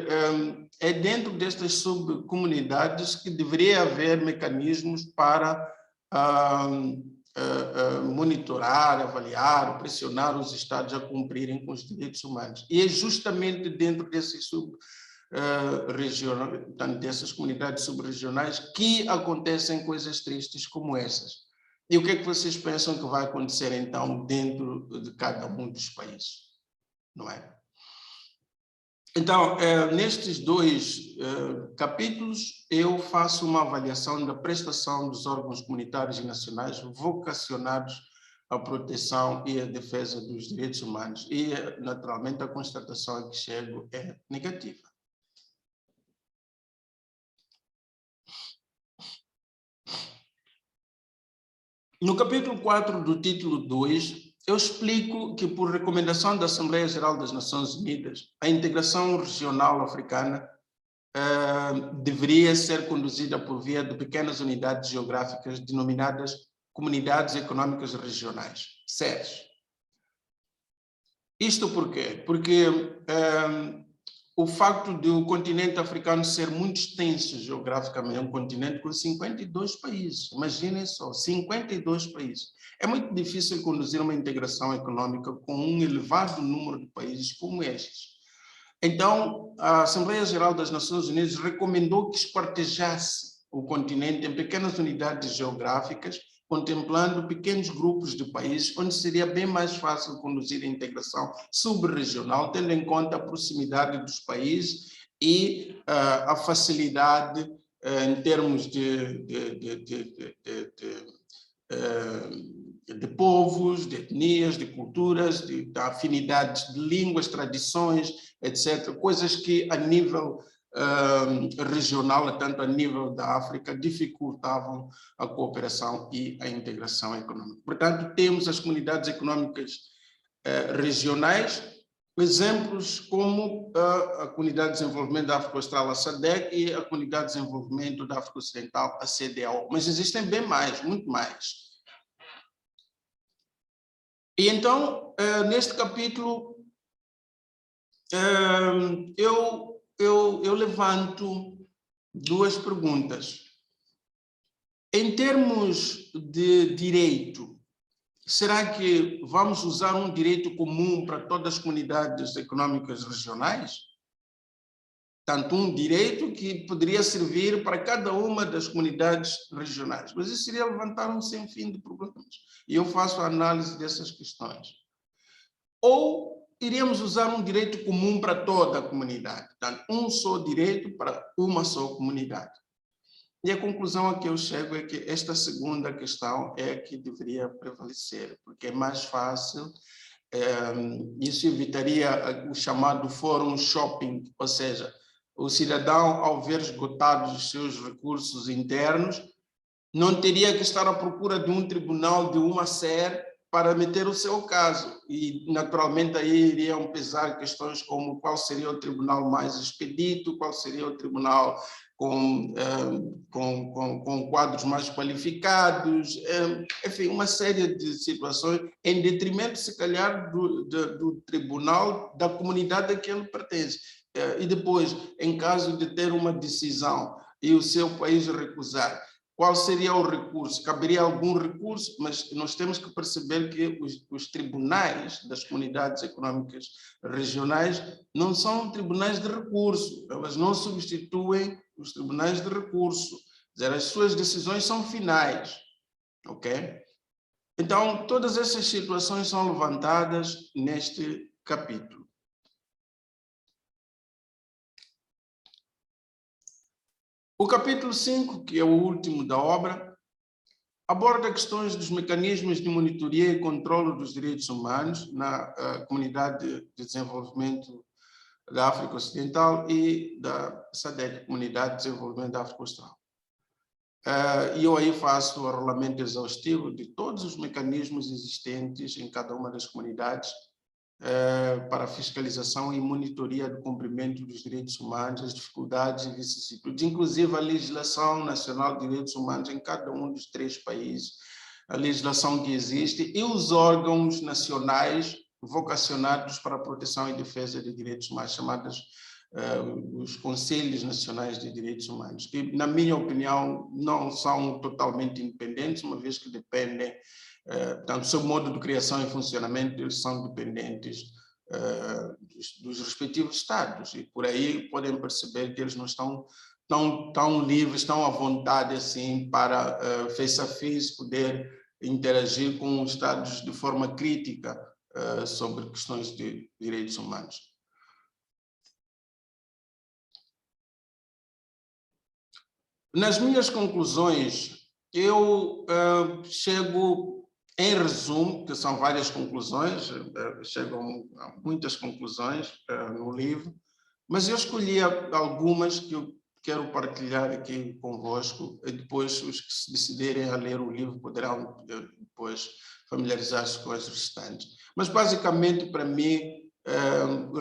é dentro destas subcomunidades que deveria haver mecanismos para monitorar, avaliar, pressionar os Estados a cumprirem com os direitos humanos. E é justamente dentro desses dessas comunidades subregionais que acontecem coisas tristes como essas. E o que é que vocês pensam que vai acontecer, então, dentro de cada um dos países? Não é? Então, nestes 2 capítulos, eu faço uma avaliação da prestação dos órgãos comunitários e nacionais vocacionados à proteção e à defesa dos direitos humanos. E, naturalmente, a constatação a que chego é negativa. No capítulo 4 do título 2, eu explico que, por recomendação da Assembleia Geral das Nações Unidas, a integração regional africana deveria ser conduzida por via de pequenas unidades geográficas denominadas Comunidades Econômicas Regionais, CERs. Isto por quê? Porque o facto de o continente africano ser muito extenso geograficamente, é um continente com 52 países, imaginem só, 52 países. É muito difícil conduzir uma integração econômica com um elevado número de países como estes. Então, a Assembleia Geral das Nações Unidas recomendou que esquartejasse o continente em pequenas unidades geográficas, contemplando pequenos grupos de países, onde seria bem mais fácil conduzir a integração subregional, tendo em conta a proximidade dos países e a facilidade em termos de povos, de etnias, de culturas, de afinidades de línguas, tradições, etc. Coisas que, a nível regional, tanto a nível da África, dificultavam a cooperação e a integração econômica. Portanto, temos as comunidades econômicas regionais, exemplos como a Comunidade de Desenvolvimento da África Austral, a SADC, e a Comunidade de Desenvolvimento da África Ocidental, a CEDEAO. Mas existem bem mais, muito mais. E então, neste capítulo, eu levanto 2 perguntas. Em termos de direito, será que vamos usar um direito comum para todas as comunidades econômicas regionais? Tanto um direito que poderia servir para cada uma das comunidades regionais. Mas isso seria levantar um sem fim de problemas. E eu faço a análise dessas questões. Ou iríamos usar um direito comum para toda a comunidade. Portanto, um só direito para uma só comunidade. E a conclusão a que eu chego é que esta segunda questão é a que deveria prevalecer, porque é mais fácil, isso evitaria o chamado fórum shopping, ou seja, o cidadão, ao ver esgotados os seus recursos internos, não teria que estar à procura de um tribunal, de uma SER, para meter o seu caso. E, naturalmente, aí iriam pesar questões como qual seria o tribunal mais expedito, qual seria o tribunal com quadros mais qualificados, enfim, uma série de situações, em detrimento, se calhar, do tribunal da comunidade a que ele pertence. E depois, em caso de ter uma decisão e o seu país recusar, qual seria o recurso? Caberia algum recurso, mas nós temos que perceber que os tribunais das comunidades econômicas regionais não são tribunais de recurso, elas não substituem os tribunais de recurso, as suas decisões são finais, ok? Então, todas essas situações são levantadas neste capítulo. O capítulo 5, que é o último da obra, aborda questões dos mecanismos de monitoria e controle dos direitos humanos na Comunidade de Desenvolvimento da África Ocidental e da SADC, Comunidade de Desenvolvimento da África Austral. E eu aí faço o arrolamento exaustivo de todos os mecanismos existentes em cada uma das comunidades para fiscalização e monitoria do cumprimento dos direitos humanos, as dificuldades e vicissitudes, inclusive a legislação nacional de direitos humanos em cada um dos 3 países, a legislação que existe e os órgãos nacionais vocacionados para a proteção e defesa de direitos humanos, chamados os Conselhos Nacionais de Direitos Humanos, que, na minha opinião, não são totalmente independentes, uma vez que dependem, portanto, o seu modo de criação e funcionamento, eles são dependentes dos respectivos Estados, e por aí podem perceber que eles não estão tão livres, tão à vontade assim para, face a face, poder interagir com os Estados de forma crítica sobre questões de direitos humanos. Nas minhas conclusões, eu chego, em resumo, que são várias conclusões, chegam a muitas conclusões no livro, mas eu escolhi algumas que eu quero partilhar aqui convosco, e depois os que se decidirem a ler o livro poderão depois familiarizar-se com as restantes. Mas, basicamente, para mim,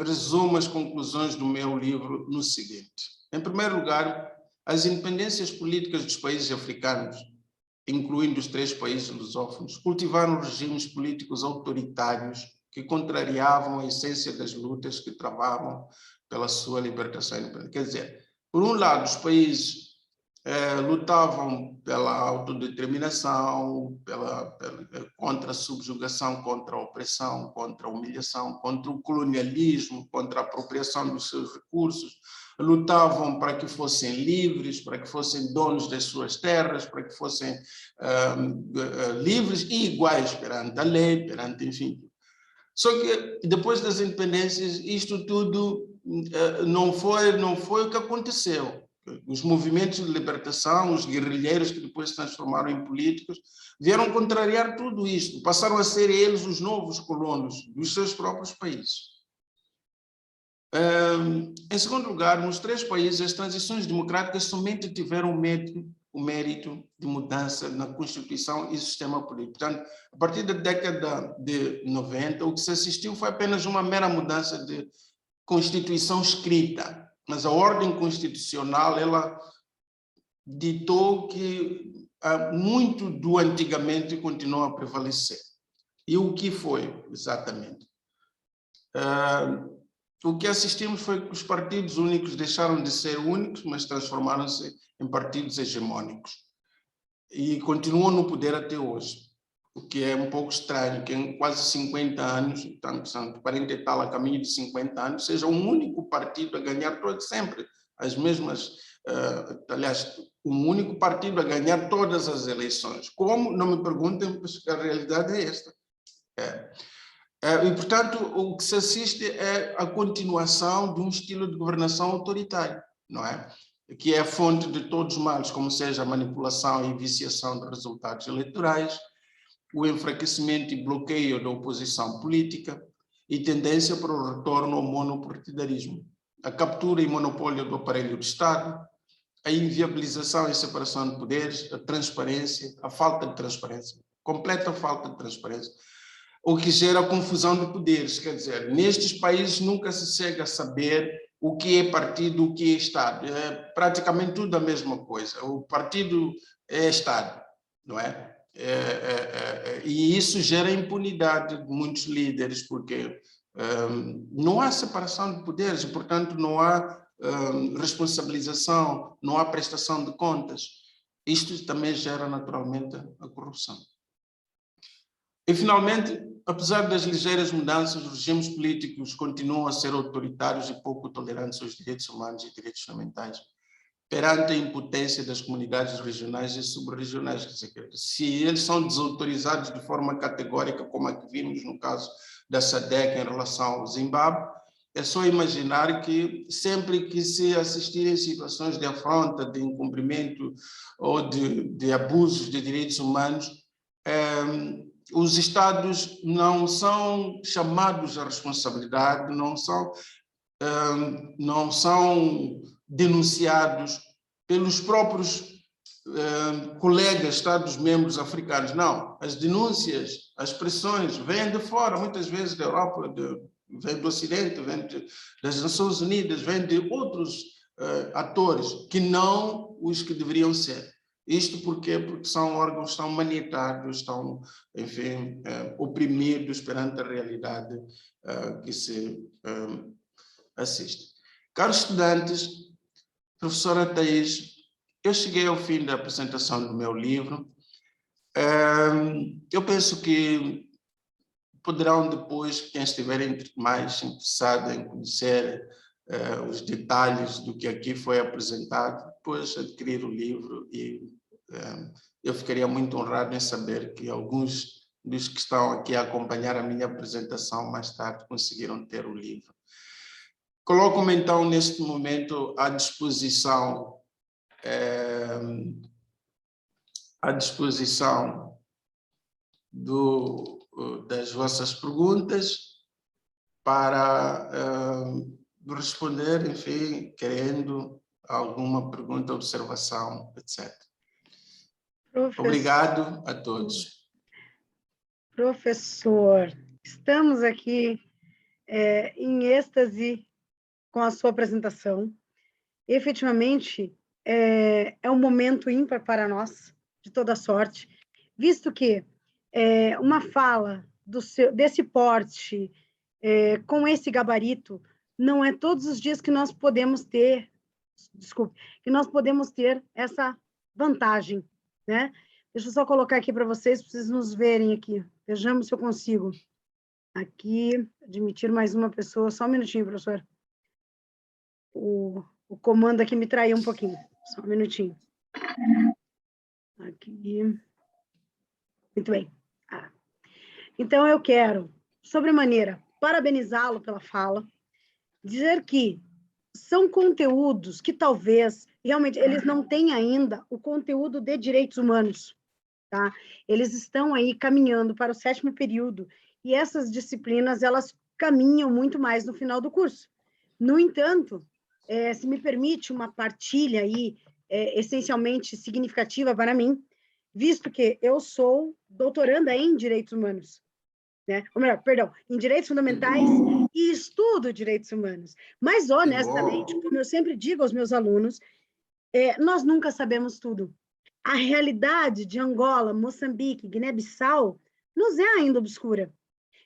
resumo as conclusões do meu livro no seguinte. Em primeiro lugar, as independências políticas dos países africanos, incluindo os 3 países lusófonos, cultivaram regimes políticos autoritários que contrariavam a essência das lutas que travavam pela sua libertação independente. Quer dizer, por um lado, os países lutavam pela autodeterminação, contra a subjugação, contra a opressão, contra a humilhação, contra o colonialismo, contra a apropriação dos seus recursos, lutavam para que fossem livres, para que fossem donos das suas terras, para que fossem livres e iguais perante a lei, perante, enfim. Só que depois das independências, isto tudo não foi o que aconteceu. Os movimentos de libertação, os guerrilheiros que depois se transformaram em políticos, vieram contrariar tudo isto, passaram a ser eles os novos colonos dos seus próprios países. Em segundo lugar, nos 3 países, as transições democráticas somente tiveram o mérito de mudança na Constituição e sistema político. Portanto, a partir da década de 90, o que se assistiu foi apenas uma mera mudança de Constituição escrita, mas a ordem constitucional, ela ditou que muito do antigamente continua a prevalecer. E o que foi, exatamente? O que assistimos foi que os partidos únicos deixaram de ser únicos, mas transformaram-se em partidos hegemônicos. E continuam no poder até hoje, o que é um pouco estranho, que em quase 50 anos, portanto, são 40 e tal, a caminho de 50 anos, seja um único partido a ganhar sempre as mesmas, aliás, um único partido a ganhar todas as eleições. Como? Não me perguntem, porque a realidade é esta. E, portanto, o que se assiste é a continuação de um estilo de governação autoritário, não é? Que é a fonte de todos os males, como seja a manipulação e viciação de resultados eleitorais, o enfraquecimento e bloqueio da oposição política e tendência para o retorno ao monopartidarismo, a captura e monopólio do aparelho do Estado, a inviabilização e separação de poderes, a transparência, a falta de transparência, completa falta de transparência, o que gera confusão de poderes. Quer dizer, nestes países nunca se chega a saber o que é partido, o que é Estado. É praticamente tudo a mesma coisa. O partido é Estado, não é? E isso gera impunidade de muitos líderes, porque não há separação de poderes e, portanto, não há responsabilização, não há prestação de contas. Isto também gera, naturalmente, a corrupção. E, finalmente, apesar das ligeiras mudanças, os regimes políticos continuam a ser autoritários e pouco tolerantes aos direitos humanos e direitos fundamentais, perante a impotência das comunidades regionais e subregionais. Se eles são desautorizados de forma categórica, como a que vimos no caso da SADC em relação ao Zimbábue, é só imaginar que sempre que se assistirem situações de afronta, de incumprimento ou de abusos de direitos humanos, os Estados não são chamados à responsabilidade, não são denunciados pelos próprios colegas Estados-membros africanos. Não, as denúncias, as pressões vêm de fora, muitas vezes da Europa, vêm do Ocidente, vêm das Nações Unidas, vêm de outros atores que não os que deveriam ser. Isto porque são órgãos que estão maniatados, estão, enfim, oprimidos perante a realidade que se assiste. Caros estudantes, professora Thaís, eu cheguei ao fim da apresentação do meu livro. Eu penso que poderão depois, quem estiver mais interessado em conhecer os detalhes do que aqui foi apresentado, depois adquirir o livro, e eu ficaria muito honrado em saber que alguns dos que estão aqui a acompanhar a minha apresentação mais tarde conseguiram ter o livro. Coloco-me então neste momento à disposição das vossas perguntas para responder, enfim, querendo alguma pergunta, observação, etc. Obrigado a todos. Professor, estamos aqui em êxtase com a sua apresentação. Efetivamente, é um momento ímpar para nós, de toda sorte, visto que uma fala desse porte, com esse gabarito, não é todos os dias que nós podemos ter, essa vantagem, né? Deixa eu só colocar aqui para vocês nos verem aqui. Vejamos se eu consigo. Aqui, admitir mais uma pessoa. Só um minutinho, professor. O comando aqui me traiu um pouquinho. Só um minutinho. Aqui. Muito bem. Então, eu quero, sobremaneira, parabenizá-lo pela fala, dizer que são conteúdos que talvez, realmente, eles não têm ainda o conteúdo de direitos humanos, tá? Eles estão aí caminhando para o 7º período, e essas disciplinas, elas caminham muito mais no final do curso. No entanto, se me permite uma partilha aí, essencialmente significativa para mim, visto que eu sou doutoranda em direitos humanos, né? Ou melhor, perdão, em direitos fundamentais e estudo direitos humanos. Mas, honestamente, como eu sempre digo aos meus alunos, nós nunca sabemos tudo. A realidade de Angola, Moçambique, Guiné-Bissau nos é ainda obscura.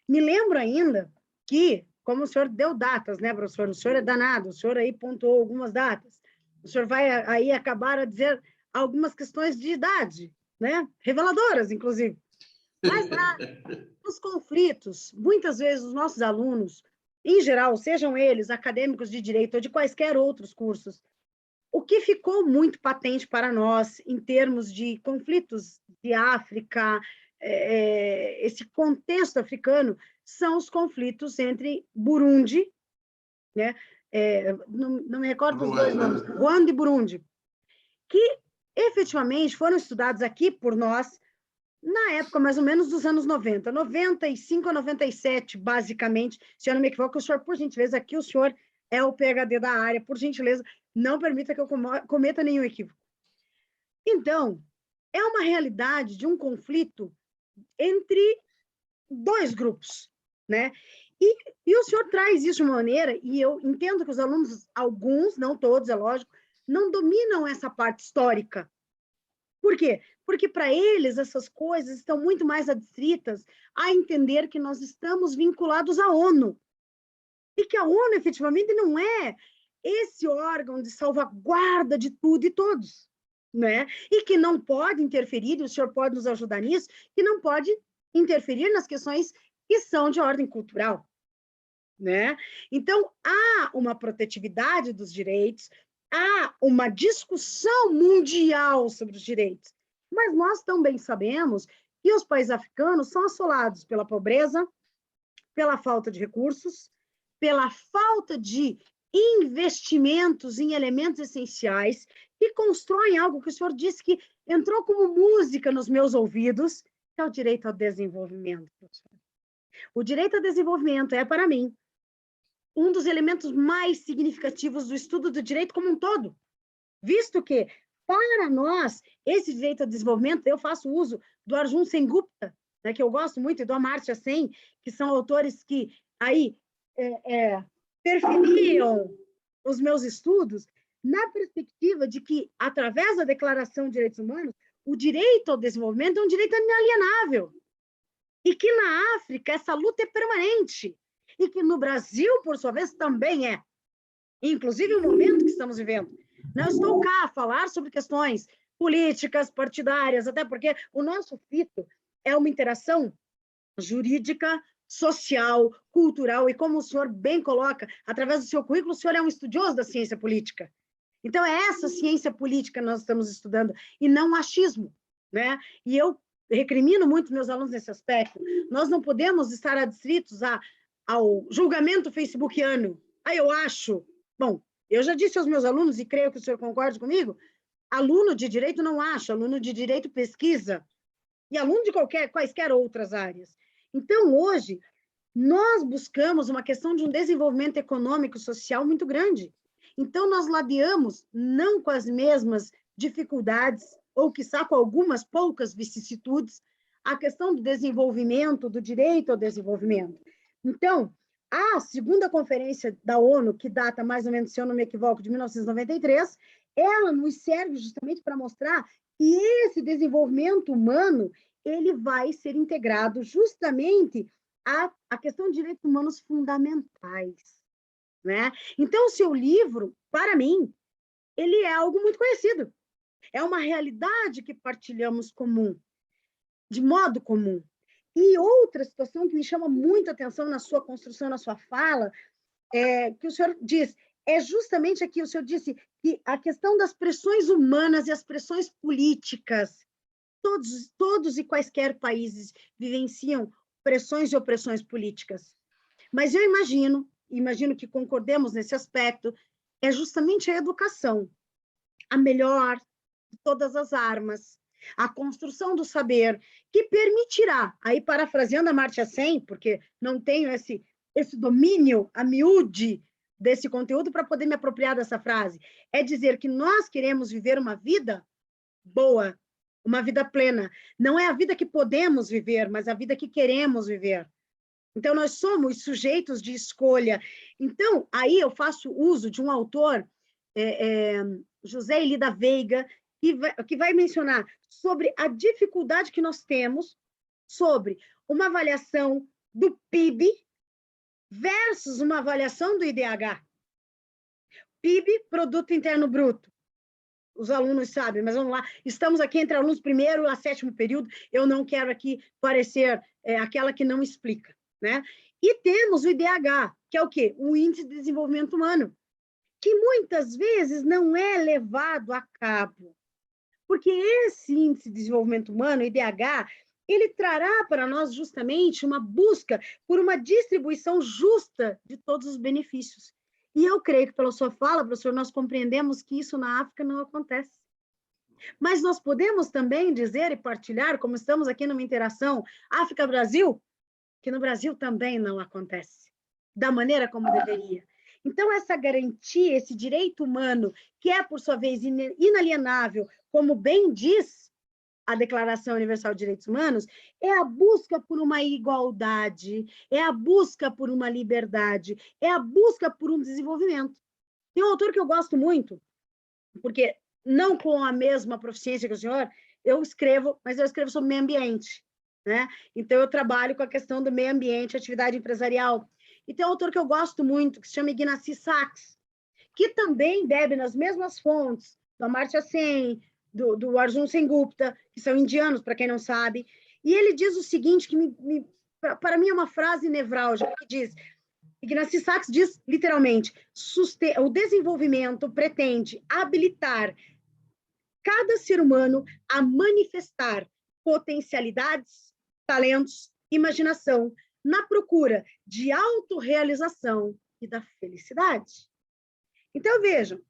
Me lembro ainda que, como o senhor deu datas, né, professor? O senhor é danado, o senhor aí pontuou algumas datas. O senhor vai aí acabar a dizer algumas questões de idade, né? Reveladoras, inclusive. Mas lá, os conflitos, muitas vezes os nossos alunos, em geral, sejam eles acadêmicos de direito ou de quaisquer outros cursos, o que ficou muito patente para nós em termos de conflitos de África, esse contexto africano, são os conflitos entre Burundi, né? Não me recordo dos dois nomes, Ruanda e Burundi, que efetivamente foram estudados aqui por nós na época, mais ou menos, dos anos 90, 95 a 97, basicamente, se eu não me equivoco. O senhor, por gentileza, aqui o senhor é o PhD da área, por gentileza, não permita que eu cometa nenhum equívoco. Então, é uma realidade de um conflito entre dois grupos, né? E o senhor traz isso de uma maneira, e eu entendo que os alunos, alguns, não todos, é lógico, não dominam essa parte histórica. Por quê? Porque para eles essas coisas estão muito mais adstritas a entender que nós estamos vinculados à ONU. E que a ONU, efetivamente, não é esse órgão de salvaguarda de tudo e todos, né? E que não pode interferir, e o senhor pode nos ajudar nisso, que não pode interferir nas questões que são de ordem cultural, né? Então, há uma protetividade dos direitos, há uma discussão mundial sobre os direitos, mas nós também sabemos que os países africanos são assolados pela pobreza, pela falta de recursos, pela falta de investimentos em elementos essenciais que constroem algo que o senhor disse que entrou como música nos meus ouvidos, que é o direito ao desenvolvimento. O direito ao desenvolvimento é, para mim, um dos elementos mais significativos do estudo do direito como um todo, visto que, para nós, esse direito ao desenvolvimento, eu faço uso do Arjun Sengupta, né, que eu gosto muito, e do Amartya Sen, que são autores que aí perfiliam os meus estudos, na perspectiva de que, através da Declaração de Direitos Humanos, o direito ao desenvolvimento é um direito inalienável. E que na África essa luta é permanente. E que no Brasil, por sua vez, também é. Inclusive o momento que estamos vivendo. Não estou cá a falar sobre questões políticas, partidárias, até porque o nosso FITO é uma interação jurídica, social, cultural, e como o senhor bem coloca, através do seu currículo, o senhor é um estudioso da ciência política. Então, é essa ciência política que nós estamos estudando, e não o achismo, né? E eu recrimino muito meus alunos nesse aspecto. Nós não podemos estar adstritos ao julgamento facebookiano. Eu acho. Bom, eu já disse aos meus alunos, e creio que o senhor concorde comigo, aluno de direito não acha, aluno de direito pesquisa, e aluno de quaisquer outras áreas. Então, hoje, nós buscamos uma questão de um desenvolvimento econômico e social muito grande. Então, nós ladeamos, não com as mesmas dificuldades, ou quiçá com algumas poucas vicissitudes, a questão do desenvolvimento, do direito ao desenvolvimento. Então, a segunda conferência da ONU, que data mais ou menos, se eu não me equivoco, de 1993, ela nos serve justamente para mostrar que esse desenvolvimento humano ele vai ser integrado justamente à questão de direitos humanos fundamentais, né? Então, o seu livro, para mim, ele é algo muito conhecido. É uma realidade que partilhamos comum, de modo comum. E outra situação que me chama muita atenção na sua construção, na sua fala, que o senhor diz, é justamente aqui, o senhor disse que a questão das pressões humanas e as pressões políticas, todos e quaisquer países vivenciam pressões e opressões políticas. Mas eu imagino que concordemos nesse aspecto, é justamente a educação, a melhor de todas as armas, a construção do saber, que permitirá, aí parafraseando a Amartya Sen, porque não tenho esse domínio a miúde desse conteúdo para poder me apropriar dessa frase, é dizer que nós queremos viver uma vida boa, uma vida plena. Não é a vida que podemos viver, mas a vida que queremos viver. Então, nós somos sujeitos de escolha. Então, aí eu faço uso de um autor, José Elida Veiga, que vai mencionar sobre a dificuldade que nós temos sobre uma avaliação do PIB versus uma avaliação do IDH. PIB, Produto Interno Bruto. Os alunos sabem, mas vamos lá. Estamos aqui entre alunos primeiro a sétimo período. Eu não quero aqui parecer aquela que não explica, né? E temos o IDH, que é o quê? O Índice de Desenvolvimento Humano, que muitas vezes não é levado a cabo. Porque esse Índice de Desenvolvimento Humano, IDH, ele trará para nós justamente uma busca por uma distribuição justa de todos os benefícios. E eu creio que, pela sua fala, professor, nós compreendemos que isso na África não acontece. Mas nós podemos também dizer e partilhar, como estamos aqui numa interação África-Brasil, que no Brasil também não acontece, da maneira como deveria. Então, essa garantia, esse direito humano, que é, por sua vez, inalienável, como bem diz a Declaração Universal de Direitos Humanos, é a busca por uma igualdade, é a busca por uma liberdade, é a busca por um desenvolvimento. Tem um autor que eu gosto muito, porque não com a mesma proficiência que o senhor, eu escrevo, mas eu escrevo sobre meio ambiente, né? Então, eu trabalho com a questão do meio ambiente, atividade empresarial. E tem um autor que eu gosto muito, que se chama Ignacy Sachs, que também bebe nas mesmas fontes do Amartya Sen, do Arjun Sengupta, que são indianos, para quem não sabe, e ele diz o seguinte, que para mim é uma frase nevrálgica, que diz, Ignacy Sachs diz literalmente, o desenvolvimento pretende habilitar cada ser humano a manifestar potencialidades, talentos, imaginação, na procura de autorrealização e da felicidade. Então, vejam,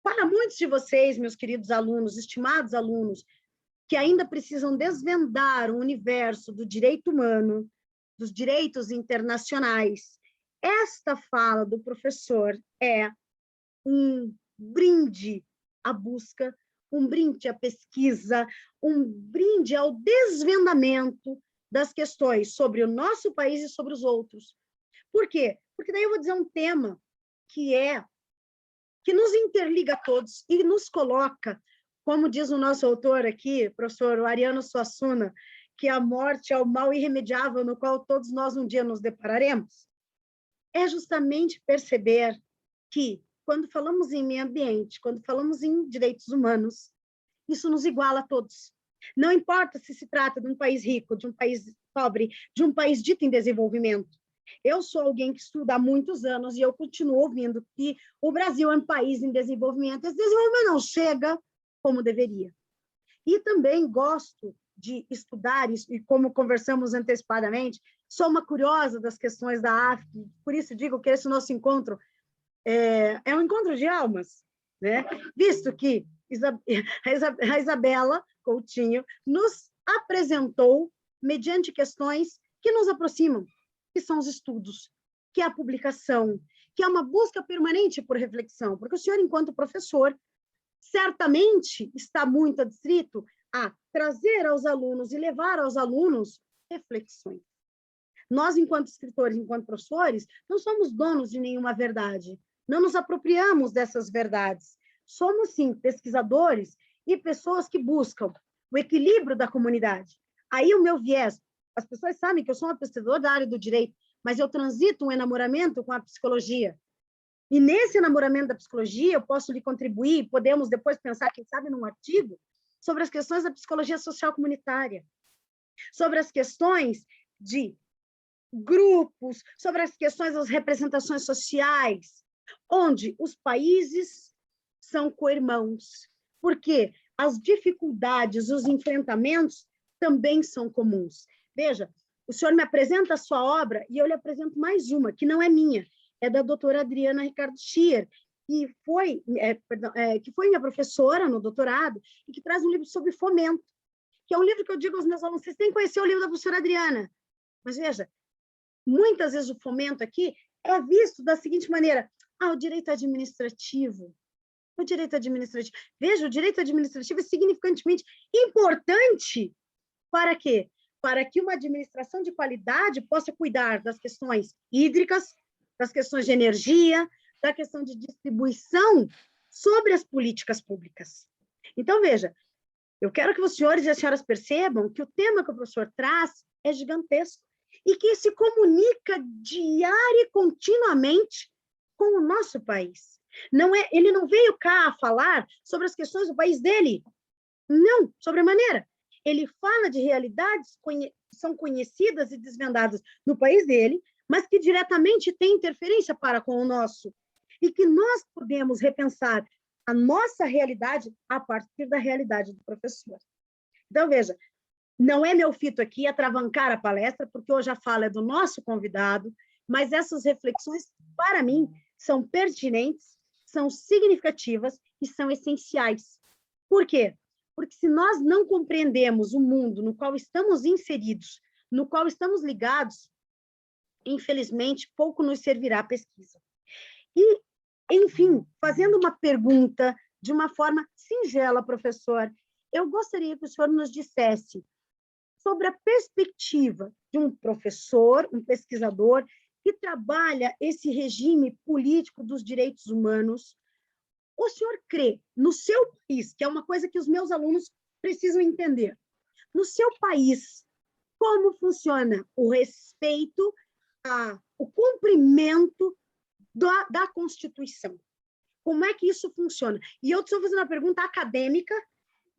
para muitos de vocês, meus queridos alunos, estimados alunos, que ainda precisam desvendar o universo do direito humano, dos direitos internacionais, esta fala do professor é um brinde à busca, um brinde à pesquisa, um brinde ao desvendamento das questões sobre o nosso país e sobre os outros. Por quê? Porque daí eu vou dizer um tema que nos interliga a todos e nos coloca, como diz o nosso autor aqui, professor Ariano Suassuna, que a morte é o mal irremediável no qual todos nós um dia nos depararemos, é justamente perceber que, quando falamos em meio ambiente, quando falamos em direitos humanos, isso nos iguala a todos. Não importa se trata de um país rico, de um país pobre, de um país dito em desenvolvimento. Eu sou alguém que estuda há muitos anos e eu continuo ouvindo que o Brasil é um país em desenvolvimento. Esse desenvolvimento não chega como deveria. E também gosto de estudar, e como conversamos antecipadamente, sou uma curiosa das questões da África, por isso digo que esse nosso encontro é um encontro de almas, né? Visto que a Isabela Coutinho nos apresentou mediante questões que nos aproximam, que são os estudos, que é a publicação, que é uma busca permanente por reflexão, porque o senhor, enquanto professor, certamente está muito adstrito a trazer aos alunos e levar aos alunos reflexões. Nós, enquanto escritores, enquanto professores, não somos donos de nenhuma verdade, não nos apropriamos dessas verdades. Somos, sim, pesquisadores e pessoas que buscam o equilíbrio da comunidade. Aí o meu viés, as pessoas sabem que eu sou uma pesquisadora da área do direito, mas eu transito um enamoramento com a psicologia. E nesse enamoramento da psicologia, eu posso lhe contribuir, podemos depois pensar, quem sabe, num artigo, sobre as questões da psicologia social comunitária, sobre as questões de grupos, sobre as questões das representações sociais, onde os países são co-irmãos, porque as dificuldades, os enfrentamentos também são comuns. Veja, o senhor me apresenta a sua obra e eu lhe apresento mais uma, que não é minha, é da doutora Adriana Ricardo Schier, que foi minha professora no doutorado e que traz um livro sobre fomento, que é um livro que eu digo aos meus alunos, vocês têm que conhecer o livro da professora Adriana. Mas veja, muitas vezes o fomento aqui é visto da seguinte maneira: o direito administrativo. O direito administrativo. Veja, o direito administrativo é significantemente importante para quê? Para que uma administração de qualidade possa cuidar das questões hídricas, das questões de energia, da questão de distribuição sobre as políticas públicas. Então, veja, eu quero que os senhores e as senhoras percebam que o tema que o professor traz é gigantesco e que se comunica diária e continuamente com o nosso país. Ele não veio cá a falar sobre as questões do país dele, não, sobremaneira. Ele fala de realidades que são conhecidas e desvendadas no país dele, mas que diretamente têm interferência para com o nosso, e que nós podemos repensar a nossa realidade a partir da realidade do professor. Então, veja, não é meu fito aqui atravancar a palestra, porque hoje a fala é do nosso convidado, mas essas reflexões, para mim, são pertinentes, são significativas e são essenciais. Por quê? Porque se nós não compreendemos o mundo no qual estamos inseridos, no qual estamos ligados, infelizmente, pouco nos servirá a pesquisa. E, enfim, fazendo uma pergunta de uma forma singela, professor, eu gostaria que o senhor nos dissesse sobre a perspectiva de um professor, um pesquisador, que trabalha esse regime político dos direitos humanos. O senhor crê, no seu país, que é uma coisa que os meus alunos precisam entender, no seu país, como funciona o respeito, o cumprimento da Constituição? Como é que isso funciona? E eu estou fazendo uma pergunta acadêmica,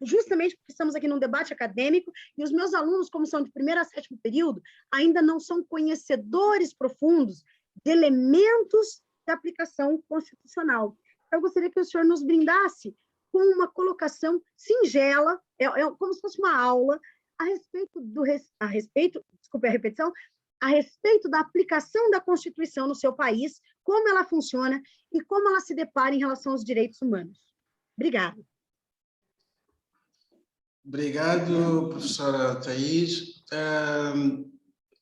justamente porque estamos aqui num debate acadêmico, e os meus alunos, como são de primeiro a sétimo período, ainda não são conhecedores profundos de elementos da aplicação constitucional. Eu gostaria que o senhor nos brindasse com uma colocação singela, como se fosse uma aula, desculpe a repetição, a respeito da aplicação da Constituição no seu país, como ela funciona e como ela se depara em relação aos direitos humanos. Obrigada. Obrigado, professora Thais.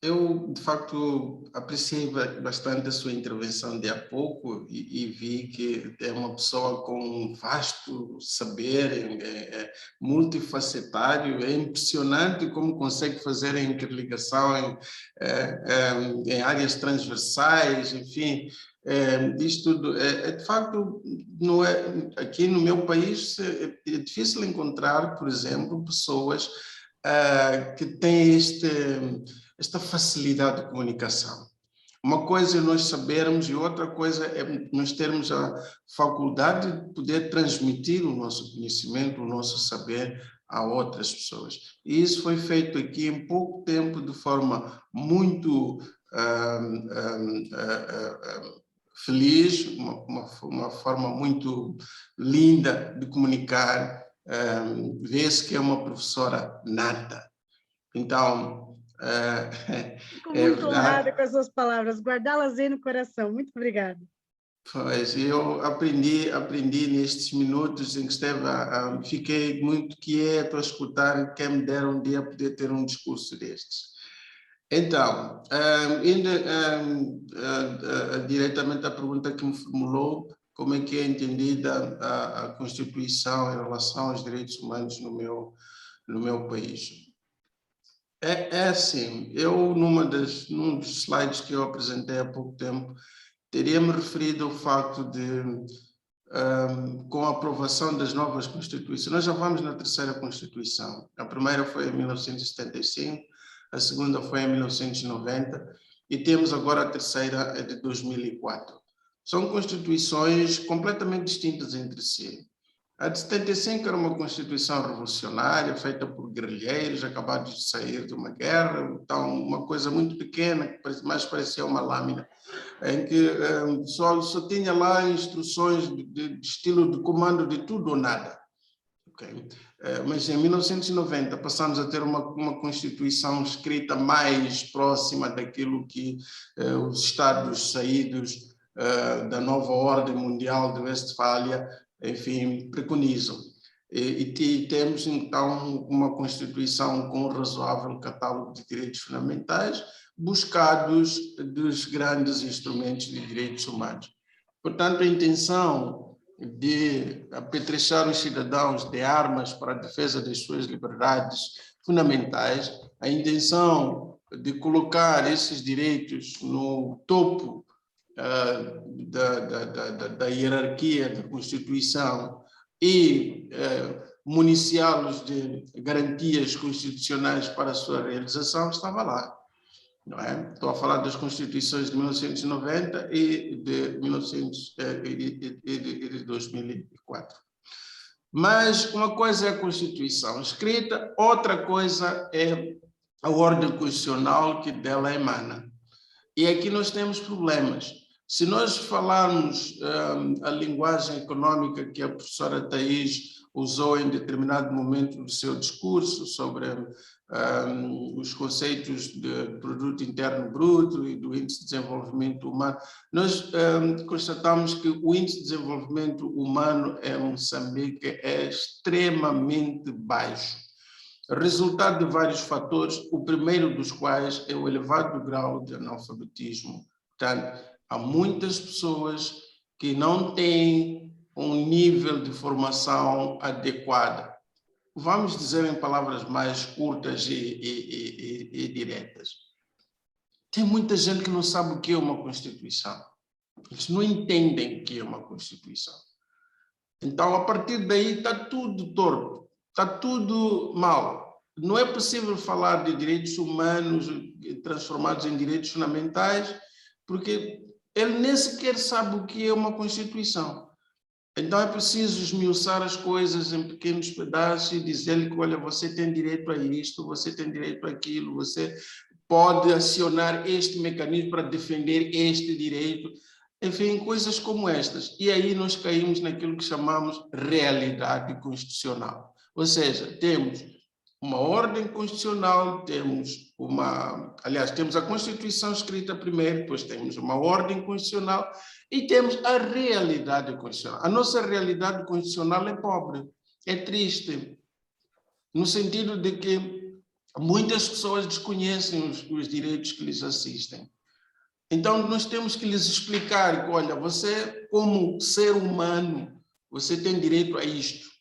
Eu, de facto, apreciei bastante a sua intervenção de há pouco e vi que é uma pessoa com um vasto saber, multifacetário. É impressionante como consegue fazer a interligação em áreas transversais, enfim. Isto tudo, de facto, não é, aqui no meu país é difícil encontrar, por exemplo, pessoas que têm esta facilidade de comunicação. Uma coisa é nós sabermos e outra coisa é nós termos a faculdade de poder transmitir o nosso conhecimento, o nosso saber a outras pessoas. E isso foi feito aqui em pouco tempo de forma muito feliz, uma forma muito linda de comunicar. Vê-se que é uma professora nata. Então, Fico muito honrada com as suas palavras, guardá-las aí no coração. Muito obrigada. Pois, eu aprendi nestes minutos em que fiquei muito quieto a escutar, quem me dera um dia poder ter um discurso destes. Então, indo diretamente à pergunta que me formulou, como é que é entendida a Constituição em relação aos direitos humanos no meu país? É assim, eu num dos slides que eu apresentei há pouco tempo, teria-me referido ao facto de, com a aprovação das novas Constituições, nós já vamos na terceira Constituição. A primeira foi em 1975, a segunda foi em 1990 e temos agora a terceira de 2004. São Constituições completamente distintas entre si. A de 75 era uma Constituição revolucionária, feita por guerrilheiros acabados de sair de uma guerra, então uma coisa muito pequena, que mais parecia uma lâmina, em que só tinha lá instruções de estilo de comando de tudo ou nada. Okay? Mas em 1990 passamos a ter uma Constituição escrita mais próxima daquilo que os Estados saídos da nova ordem mundial de Westfália, enfim, preconizam. E temos, então, uma Constituição com um razoável catálogo de direitos fundamentais, buscados dos grandes instrumentos de direitos humanos. Portanto, a intenção de apetrechar os cidadãos de armas para a defesa das suas liberdades fundamentais, a intenção de colocar esses direitos no topo da hierarquia da Constituição e municiá-los de garantias constitucionais para a sua realização, estava lá. Não é? Estou a falar das Constituições de 1990 e de 2004. Mas uma coisa é a Constituição escrita, outra coisa é a ordem constitucional que dela emana. E aqui nós temos problemas. Se nós falarmos a linguagem econômica que a professora Thais usou em determinado momento do seu discurso sobre os conceitos de produto interno bruto e do índice de desenvolvimento humano, nós constatamos que o índice de desenvolvimento humano em Moçambique é extremamente baixo. Resultado de vários fatores, o primeiro dos quais é o elevado grau de analfabetismo. Portanto, há muitas pessoas que não têm um nível de formação adequada. Vamos dizer em palavras mais curtas e diretas. Tem muita gente que não sabe o que é uma Constituição. Eles não entendem o que é uma Constituição. Então, a partir daí, está tudo torto, está tudo mal. Não é possível falar de direitos humanos transformados em direitos fundamentais, porque ele nem sequer sabe o que é uma Constituição. Então é preciso esmiuçar as coisas em pequenos pedaços e dizer-lhe que, olha, você tem direito a isto, você tem direito àquilo, você pode acionar este mecanismo para defender este direito. Enfim, coisas como estas. E aí nós caímos naquilo que chamamos realidade constitucional. Ou seja, temos uma ordem constitucional, aliás, temos a Constituição escrita primeiro, depois temos uma ordem constitucional e temos a realidade constitucional. A nossa realidade constitucional é pobre, é triste, no sentido de que muitas pessoas desconhecem os direitos que lhes assistem. Então, nós temos que lhes explicar que, olha, você, como ser humano, você tem direito a isto,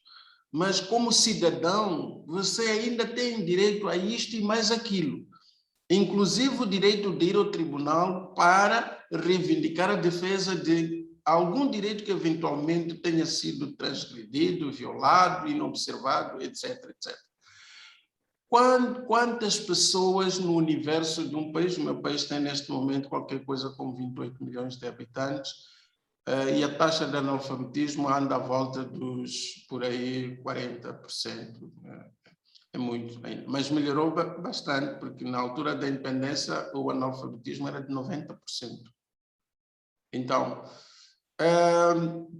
mas como cidadão, você ainda tem direito a isto e mais aquilo. Inclusive o direito de ir ao tribunal para reivindicar a defesa de algum direito que eventualmente tenha sido transgredido, violado, inobservado, etc, etc. Quantas pessoas no universo de um país, o meu país tem neste momento qualquer coisa como 28 milhões de habitantes, e a taxa de analfabetismo anda à volta dos, por aí, 40%. É muito ainda. Mas melhorou bastante, porque na altura da independência o analfabetismo era de 90%. Então,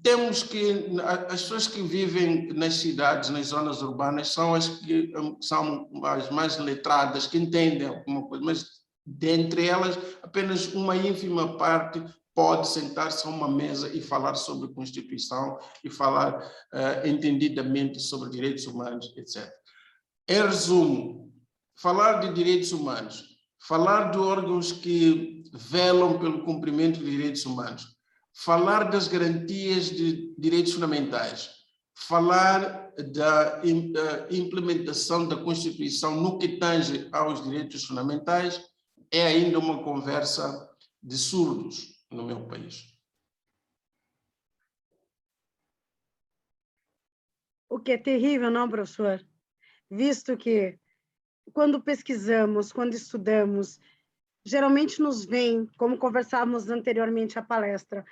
temos que, as pessoas que vivem nas cidades, nas zonas urbanas, são as que são as mais letradas, que entendem alguma coisa, mas dentre elas, apenas uma ínfima parte pode sentar-se a uma mesa e falar sobre Constituição e falar entendidamente sobre direitos humanos, etc. Em resumo, falar de direitos humanos, falar de órgãos que velam pelo cumprimento de direitos humanos, falar das garantias de direitos fundamentais, falar da implementação da Constituição no que tange aos direitos fundamentais, é ainda uma conversa de surdos no meu país. O que é terrível, não, professor? Visto que, quando pesquisamos, quando estudamos, geralmente nos vem, como conversávamos anteriormente à palestra,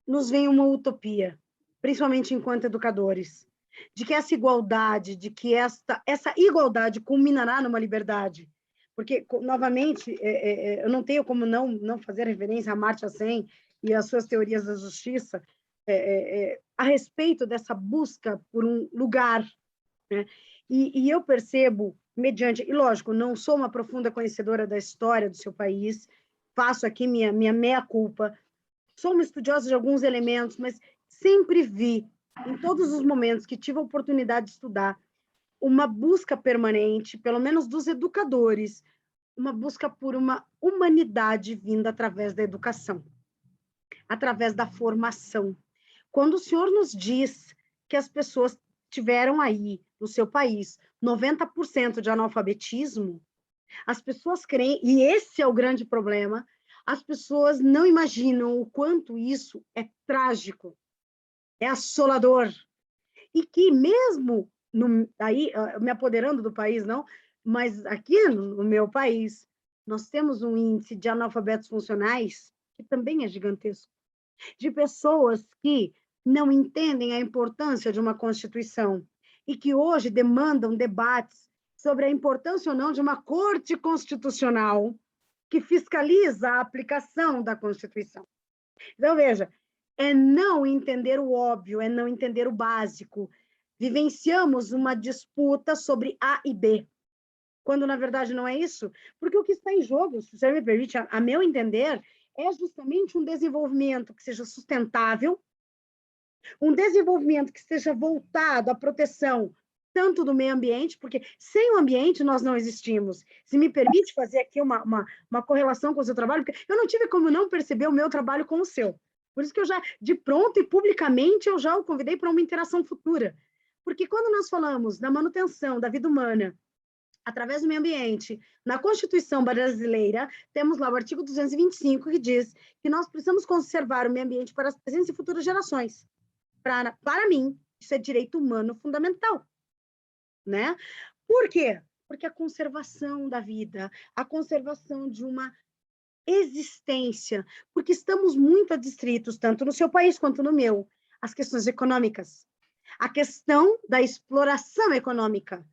nos vem uma utopia, principalmente enquanto educadores, de que essa igualdade, de que essa igualdade culminará numa liberdade. Porque, novamente, eu não tenho como não fazer referência a Amartya Sen e as suas teorias da justiça a respeito dessa busca por um lugar, né? E eu percebo, mediante, e lógico, não sou uma profunda conhecedora da história do seu país, faço aqui minha meia-culpa, sou uma estudiosa de alguns elementos, mas sempre vi, em todos os momentos que tive a oportunidade de estudar, uma busca permanente, pelo menos dos educadores, uma busca por uma humanidade vinda através da educação, através da formação. Quando o senhor nos diz que as pessoas tiveram aí, no seu país, 90% de analfabetismo, as pessoas creem, e esse é o grande problema, as pessoas não imaginam o quanto isso é trágico, é assolador, e que mesmo, aí, me apoderando do país, não, mas aqui no meu país, nós temos um índice de analfabetos funcionais que também é gigantesco, de pessoas que não entendem a importância de uma Constituição e que hoje demandam debates sobre a importância ou não de uma Corte Constitucional que fiscaliza a aplicação da Constituição. Então, veja, é não entender o óbvio, é não entender o básico. Vivenciamos uma disputa sobre A e B, quando, na verdade, não é isso, porque o que está em jogo, se você me permite, a meu entender, é justamente um desenvolvimento que seja sustentável, um desenvolvimento que esteja voltado à proteção tanto do meio ambiente, porque sem o ambiente nós não existimos. Se me permite fazer aqui uma correlação com o seu trabalho, porque eu não tive como não perceber o meu trabalho com o seu. Por isso que eu já, de pronto e publicamente, eu já o convidei para uma interação futura. Porque quando nós falamos da manutenção da vida humana através do meio ambiente, na Constituição brasileira, temos lá o artigo 225, que diz que nós precisamos conservar o meio ambiente para as presentes e futuras gerações. Para mim, isso é direito humano fundamental, né? Por quê? Porque a conservação da vida, a conservação de uma existência, porque estamos muito adstritos, tanto no seu país quanto no meu, às questões econômicas, a questão da exploração econômica.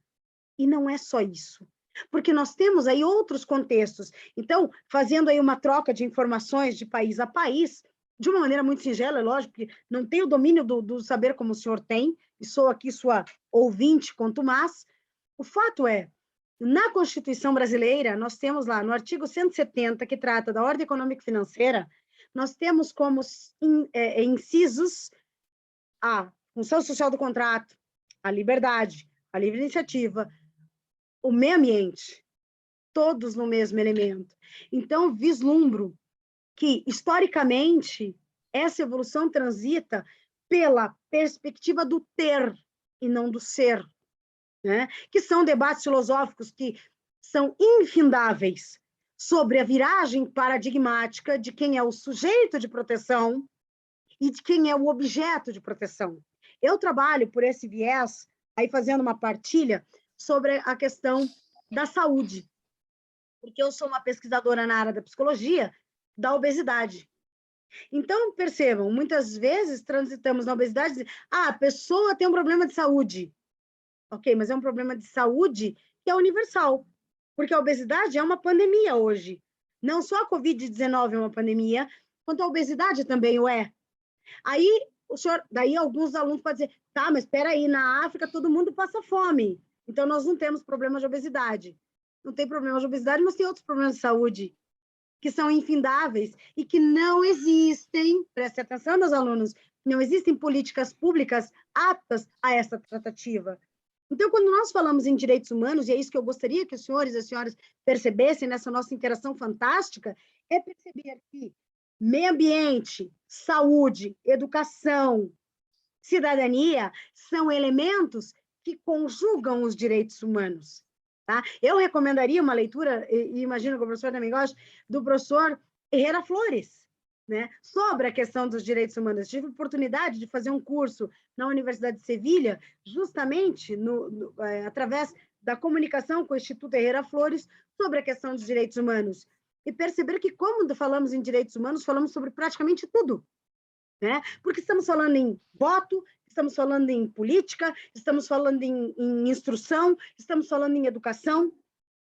E não é só isso, porque nós temos aí outros contextos. Então, fazendo aí uma troca de informações de país a país, de uma maneira muito singela, é lógico, que não tenho o domínio do saber como o senhor tem, e sou aqui sua ouvinte, quanto mais, O fato é, na Constituição brasileira, nós temos lá, no artigo 170, que trata da ordem econômica e financeira, nós temos como incisos a função social do contrato, a liberdade, a livre iniciativa, o meio ambiente, todos no mesmo elemento. Então, vislumbro que, historicamente, essa evolução transita pela perspectiva do ter e não do ser, né? Que são debates filosóficos que são infindáveis sobre a viragem paradigmática de quem é o sujeito de proteção e de quem é o objeto de proteção. Eu trabalho por esse viés, aí fazendo uma partilha sobre a questão da saúde, porque eu sou uma pesquisadora na área da psicologia da obesidade. Então, percebam, muitas vezes transitamos na obesidade e dizemos, a pessoa tem um problema de saúde. Ok, mas é um problema de saúde que é universal, porque a obesidade é uma pandemia hoje. Não só a Covid-19 é uma pandemia, quanto a obesidade também o é. Aí, daí alguns alunos podem dizer, tá, mas espera aí, na África todo mundo passa fome, então nós não temos problemas de obesidade. Não tem problemas de obesidade, mas tem outros problemas de saúde, que são infindáveis e que não existem, prestem atenção, meus alunos, não existem políticas públicas aptas a essa tratativa. Então, quando nós falamos em direitos humanos, e é isso que eu gostaria que os senhores e as senhoras percebessem nessa nossa interação fantástica, é perceber que meio ambiente, saúde, educação, cidadania são elementos que conjugam os direitos humanos. Tá? Eu recomendaria uma leitura, e imagino que o professor também gosta, do professor Herrera Flores, né? Sobre a questão dos direitos humanos. Tive a oportunidade de fazer um curso na Universidade de Sevilha, justamente através da comunicação com o Instituto Herrera Flores, sobre a questão dos direitos humanos. E perceber que, como falamos em direitos humanos, falamos sobre praticamente tudo, né? Porque estamos falando em voto, estamos falando em política, estamos falando em instrução, estamos falando em educação.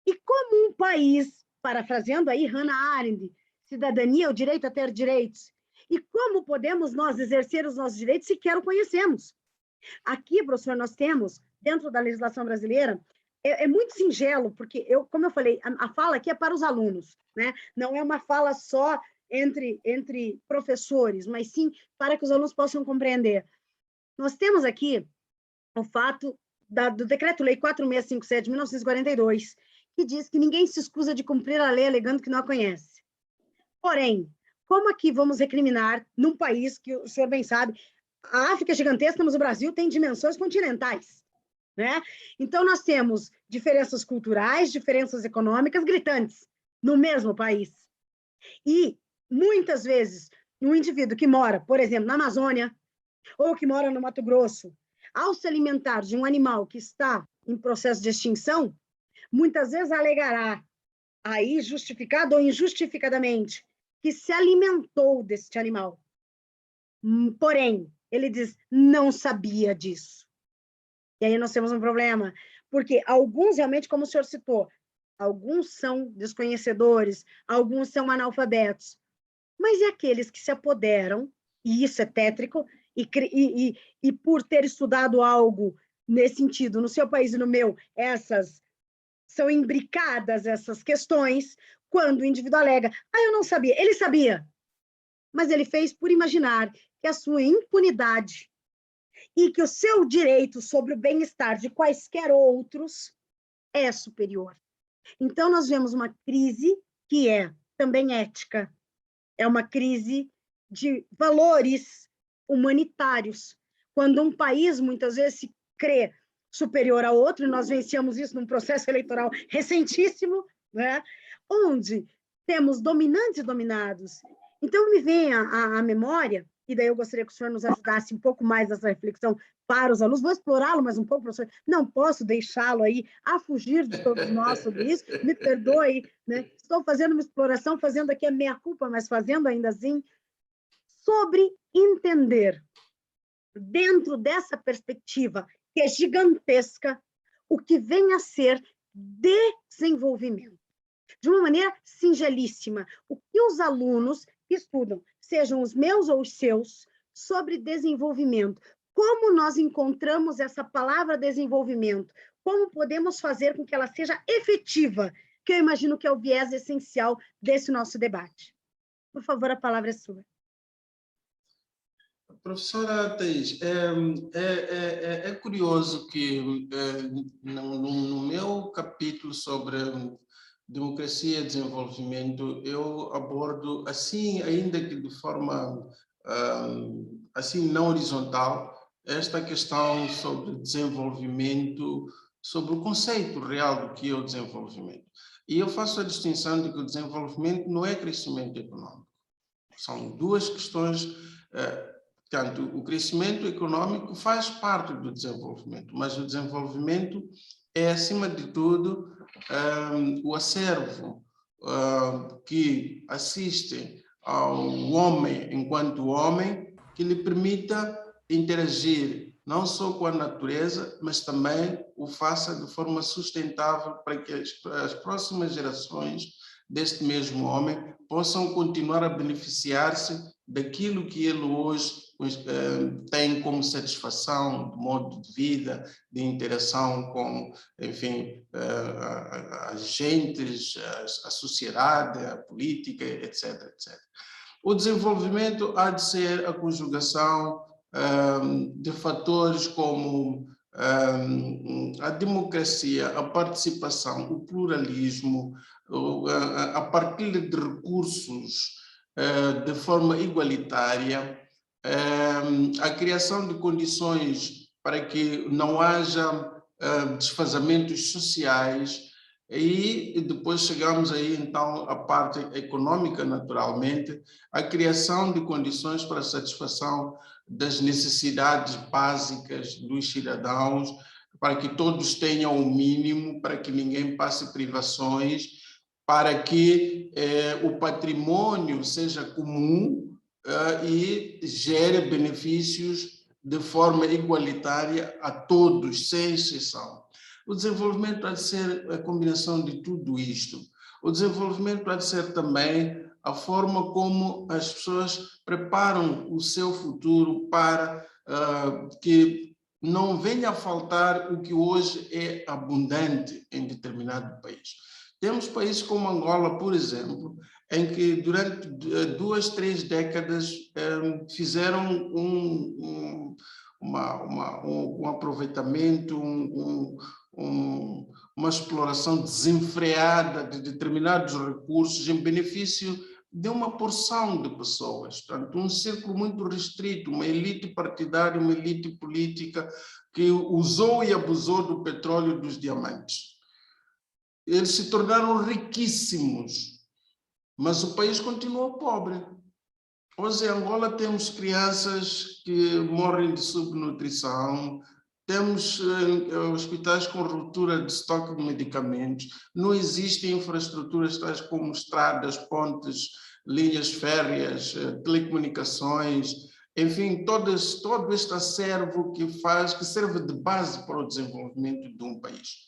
E como um país, parafraseando aí Hannah Arendt, cidadania é o direito a ter direitos. E como podemos nós exercer os nossos direitos se quer o conhecemos? Aqui, professor, nós temos, dentro da legislação brasileira, é muito singelo, porque, como eu falei, a fala aqui é para os alunos, né? Não é uma fala só entre professores, mas sim para que os alunos possam compreender. Nós temos aqui o fato do Decreto-Lei 4657 de 1942, que diz que ninguém se escusa de cumprir a lei alegando que não a conhece. Porém, como aqui vamos recriminar num país que o senhor bem sabe, a África é gigantesca, mas o Brasil tem dimensões continentais, né? Então, nós temos diferenças culturais, diferenças econômicas gritantes no mesmo país. E, muitas vezes, um indivíduo que mora, por exemplo, na Amazônia, ou que mora no Mato Grosso, ao se alimentar de um animal que está em processo de extinção, muitas vezes alegará, aí justificado ou injustificadamente, que se alimentou deste animal. Porém, ele diz, não sabia disso. E aí nós temos um problema, porque alguns realmente, como o senhor citou, alguns são desconhecedores, alguns são analfabetos, mas é aqueles que se apoderam, e isso é tétrico, e por ter estudado algo nesse sentido, no seu país e no meu, são imbricadas essas questões, quando o indivíduo alega, eu não sabia, ele sabia, mas ele fez por imaginar que a sua impunidade e que o seu direito sobre o bem-estar de quaisquer outros é superior. Então, nós vemos uma crise que é também ética, é uma crise de valores humanitários. Quando um país, muitas vezes, se crê superior a outro, e nós vencemos isso num processo eleitoral recentíssimo, né? Onde temos dominantes e dominados. Então, me vem à memória, e daí eu gostaria que o senhor nos ajudasse um pouco mais nessa reflexão para os alunos. Vou explorá-lo mais um pouco, professor. Não posso deixá-lo aí a fugir de todos nós sobre isso. Me perdoe, né? Estou fazendo uma exploração, fazendo aqui a meia-culpa, mas fazendo ainda assim, sobre entender, dentro dessa perspectiva, que é gigantesca, o que vem a ser desenvolvimento. De uma maneira singelíssima, o que os alunos estudam, sejam os meus ou os seus, sobre desenvolvimento. Como nós encontramos essa palavra desenvolvimento? como podemos fazer com que ela seja efetiva, que eu imagino que é o viés essencial desse nosso debate. Por favor, a palavra é sua. Professora Thaís, é curioso que no meu capítulo sobre democracia e desenvolvimento, eu abordo, assim, ainda que de forma assim não horizontal, esta questão sobre desenvolvimento, sobre o conceito real do que é o desenvolvimento. E eu faço a distinção de que o desenvolvimento não é crescimento econômico. São duas questões. Portanto, o crescimento econômico faz parte do desenvolvimento, mas o desenvolvimento é, acima de tudo, o acervo que assiste ao homem enquanto homem, que lhe permita interagir não só com a natureza, mas também o faça de forma sustentável para que as próximas gerações deste mesmo homem possam continuar a beneficiar-se daquilo que ele hoje tem como satisfação de modo de vida, de interação com, enfim, as gentes, a sociedade, a política, etc, etc. O desenvolvimento há de ser a conjugação de fatores como a democracia, a participação, o pluralismo, a partilha de recursos de forma igualitária, a criação de condições para que não haja desfazamentos sociais, e depois chegamos aí então à parte econômica, naturalmente, a criação de condições para a satisfação das necessidades básicas dos cidadãos, para que todos tenham o mínimo, para que ninguém passe privações, para que o patrimônio seja comum e gere benefícios de forma igualitária a todos, sem exceção. O desenvolvimento há de ser a combinação de tudo isto. O desenvolvimento há de ser também a forma como as pessoas preparam o seu futuro para que não venha a faltar o que hoje é abundante em determinado país. Temos países como Angola, por exemplo, em que durante 2, 3 décadas fizeram um aproveitamento, uma exploração desenfreada de determinados recursos em benefício de uma porção de pessoas. Portanto, um círculo muito restrito, uma elite partidária, uma elite política que usou e abusou do petróleo e dos diamantes. Eles se tornaram riquíssimos, mas o país continuou pobre. Hoje em Angola temos crianças que morrem de subnutrição, temos hospitais com ruptura de estoque de medicamentos, não existem infraestruturas tais como estradas, pontes, linhas férreas, telecomunicações, enfim, todo este acervo que serve de base para o desenvolvimento de um país.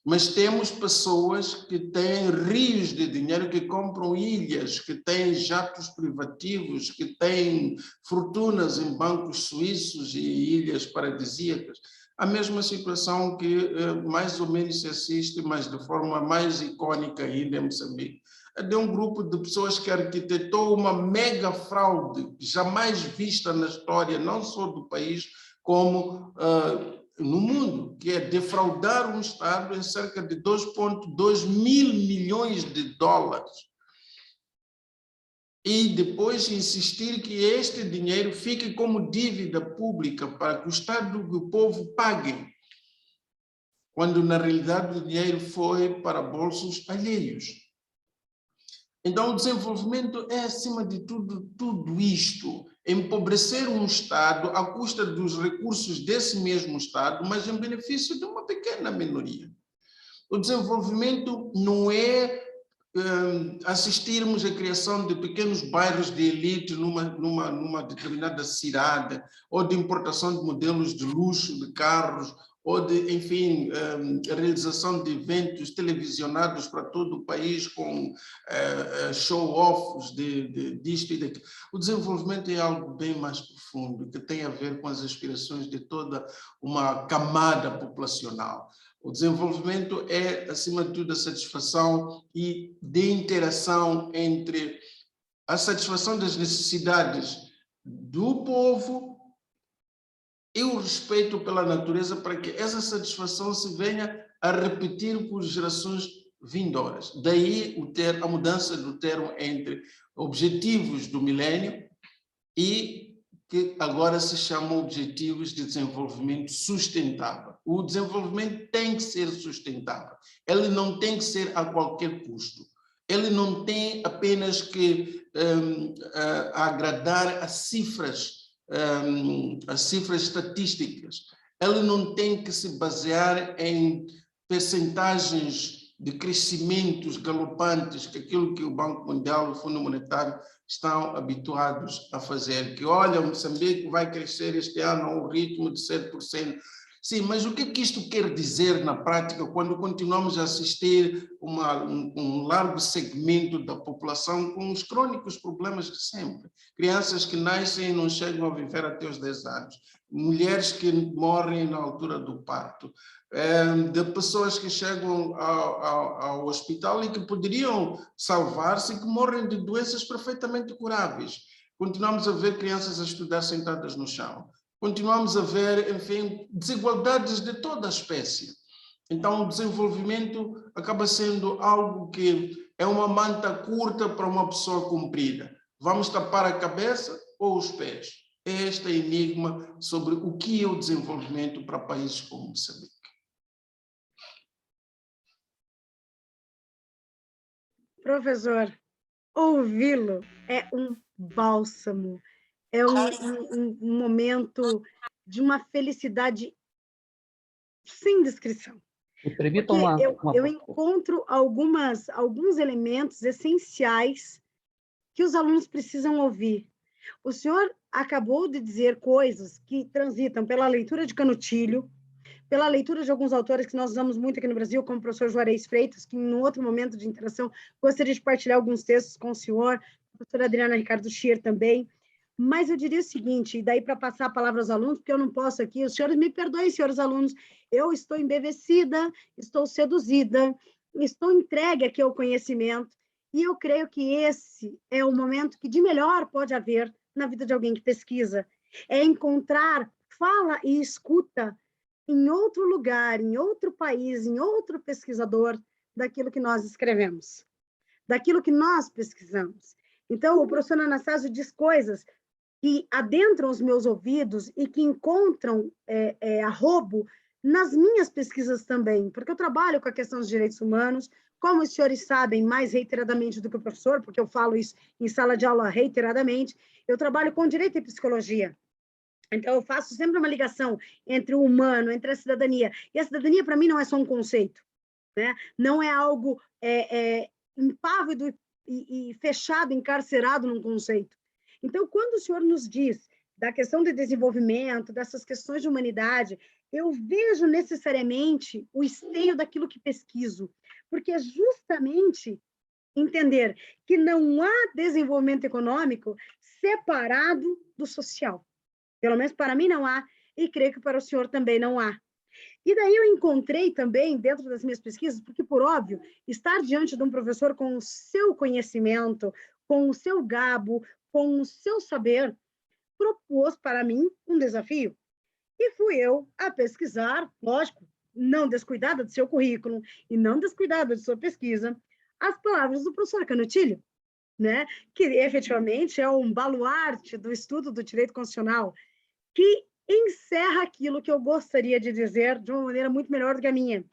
Mas temos pessoas que têm rios de dinheiro, que compram ilhas, que têm jatos privativos, que têm fortunas em bancos suíços e ilhas paradisíacas. A mesma situação que mais ou menos se assiste, mas de forma mais icônica ainda em Moçambique, de um grupo de pessoas que arquitetou uma mega fraude jamais vista na história, não só do país, como no mundo, que é defraudar um Estado em cerca de 2,2 mil milhões de dólares. E depois insistir que este dinheiro fique como dívida pública para que o Estado e o povo paguem, quando na realidade o dinheiro foi para bolsos alheios. Então o desenvolvimento é, acima de tudo isto, empobrecer um Estado à custa dos recursos desse mesmo Estado, mas em benefício de uma pequena minoria. O desenvolvimento não é assistirmos à criação de pequenos bairros de elite numa determinada cidade, ou de importação de modelos de luxo de carros, ou de, enfim, a realização de eventos televisionados para todo o país com show-offs disto e daquilo. O desenvolvimento é algo bem mais profundo, que tem a ver com as aspirações de toda uma camada populacional. O desenvolvimento é, acima de tudo, a satisfação e de interação entre a satisfação das necessidades do povo e o respeito pela natureza, para que essa satisfação se venha a repetir por gerações vindouras. Daí a mudança do termo entre objetivos do milênio e que agora se chamam Objetivos de Desenvolvimento Sustentável. O desenvolvimento tem que ser sustentável, ele não tem que ser a qualquer custo. Ele não tem apenas que agradar as cifras estatísticas. Ele não tem que se basear em percentagens de crescimentos galopantes, que aquilo que o Banco Mundial e o Fundo Monetário estão habituados a fazer, que olha, Moçambique vai crescer este ano a um ritmo de 7%. Sim, mas o que isto quer dizer na prática quando continuamos a assistir um largo segmento da população com os crônicos problemas de sempre? Crianças que nascem e não chegam a viver até os 10 anos, mulheres que morrem na altura do parto, de pessoas que chegam ao hospital e que poderiam salvar-se e que morrem de doenças perfeitamente curáveis. Continuamos a ver crianças a estudar sentadas no chão. Continuamos a ver, enfim, desigualdades de toda a espécie. Então, o desenvolvimento acaba sendo algo que é uma manta curta para uma pessoa comprida. Vamos tapar a cabeça ou os pés? É este enigma sobre o que é o desenvolvimento para países como Moçambique. Professor, ouvi-lo é um bálsamo, é um momento de uma felicidade sem descrição. Me permita uma... Eu encontro alguns elementos essenciais que os alunos precisam ouvir. O senhor acabou de dizer coisas que transitam pela leitura de Canutilho, pela leitura de alguns autores que nós usamos muito aqui no Brasil, como o professor Juarez Freitas, que em outro momento de interação gostaria de partilhar alguns textos com o senhor, a professora Adriana Ricardo Schier também. Mas eu diria o seguinte, e daí para passar a palavra aos alunos, porque eu não posso aqui, os senhores me perdoem, senhores alunos, eu estou embevecida, estou seduzida, estou entregue aqui ao conhecimento, e eu creio que esse é o momento que de melhor pode haver na vida de alguém que pesquisa, é encontrar fala e escuta em outro lugar, em outro país, em outro pesquisador, daquilo que nós escrevemos, daquilo que nós pesquisamos. Então, o professor Anastácio diz coisas que adentram os meus ouvidos e que encontram arrobo nas minhas pesquisas também, porque eu trabalho com a questão dos direitos humanos, como os senhores sabem, mais reiteradamente do que o professor, porque eu falo isso em sala de aula reiteradamente, eu trabalho com direito e psicologia. Então, eu faço sempre uma ligação entre o humano, entre a cidadania. E a cidadania, para mim, não é só um conceito, né? Não é algo impávido e fechado, encarcerado num conceito. Então, quando o senhor nos diz da questão de desenvolvimento, dessas questões de humanidade, eu vejo necessariamente o esteio daquilo que pesquiso, porque é justamente entender que não há desenvolvimento econômico separado do social. Pelo menos para mim não há, e creio que para o senhor também não há. E daí eu encontrei também, dentro das minhas pesquisas, porque, por óbvio, estar diante de um professor com o seu conhecimento, com o seu gabo, com o seu saber, propôs para mim um desafio. E fui eu a pesquisar, lógico, não descuidada do seu currículo e não descuidada de sua pesquisa, as palavras do professor Canutilho, né? Que efetivamente é um baluarte do estudo do direito constitucional, que encerra aquilo que eu gostaria de dizer de uma maneira muito melhor do que a minha.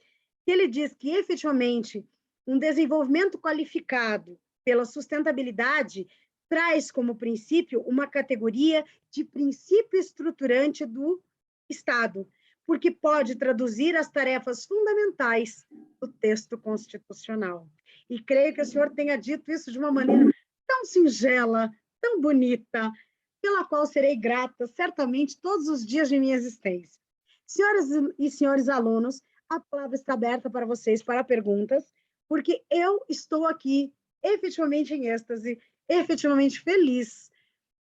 Ele diz que, efetivamente, um desenvolvimento qualificado pela sustentabilidade traz como princípio uma categoria de princípio estruturante do Estado, porque pode traduzir as tarefas fundamentais do texto constitucional. E creio que o senhor tenha dito isso de uma maneira tão singela, tão bonita, pela qual serei grata, certamente, todos os dias de minha existência. Senhoras e senhores alunos, a palavra está aberta para vocês, para perguntas, porque eu estou aqui, efetivamente em êxtase, efetivamente feliz,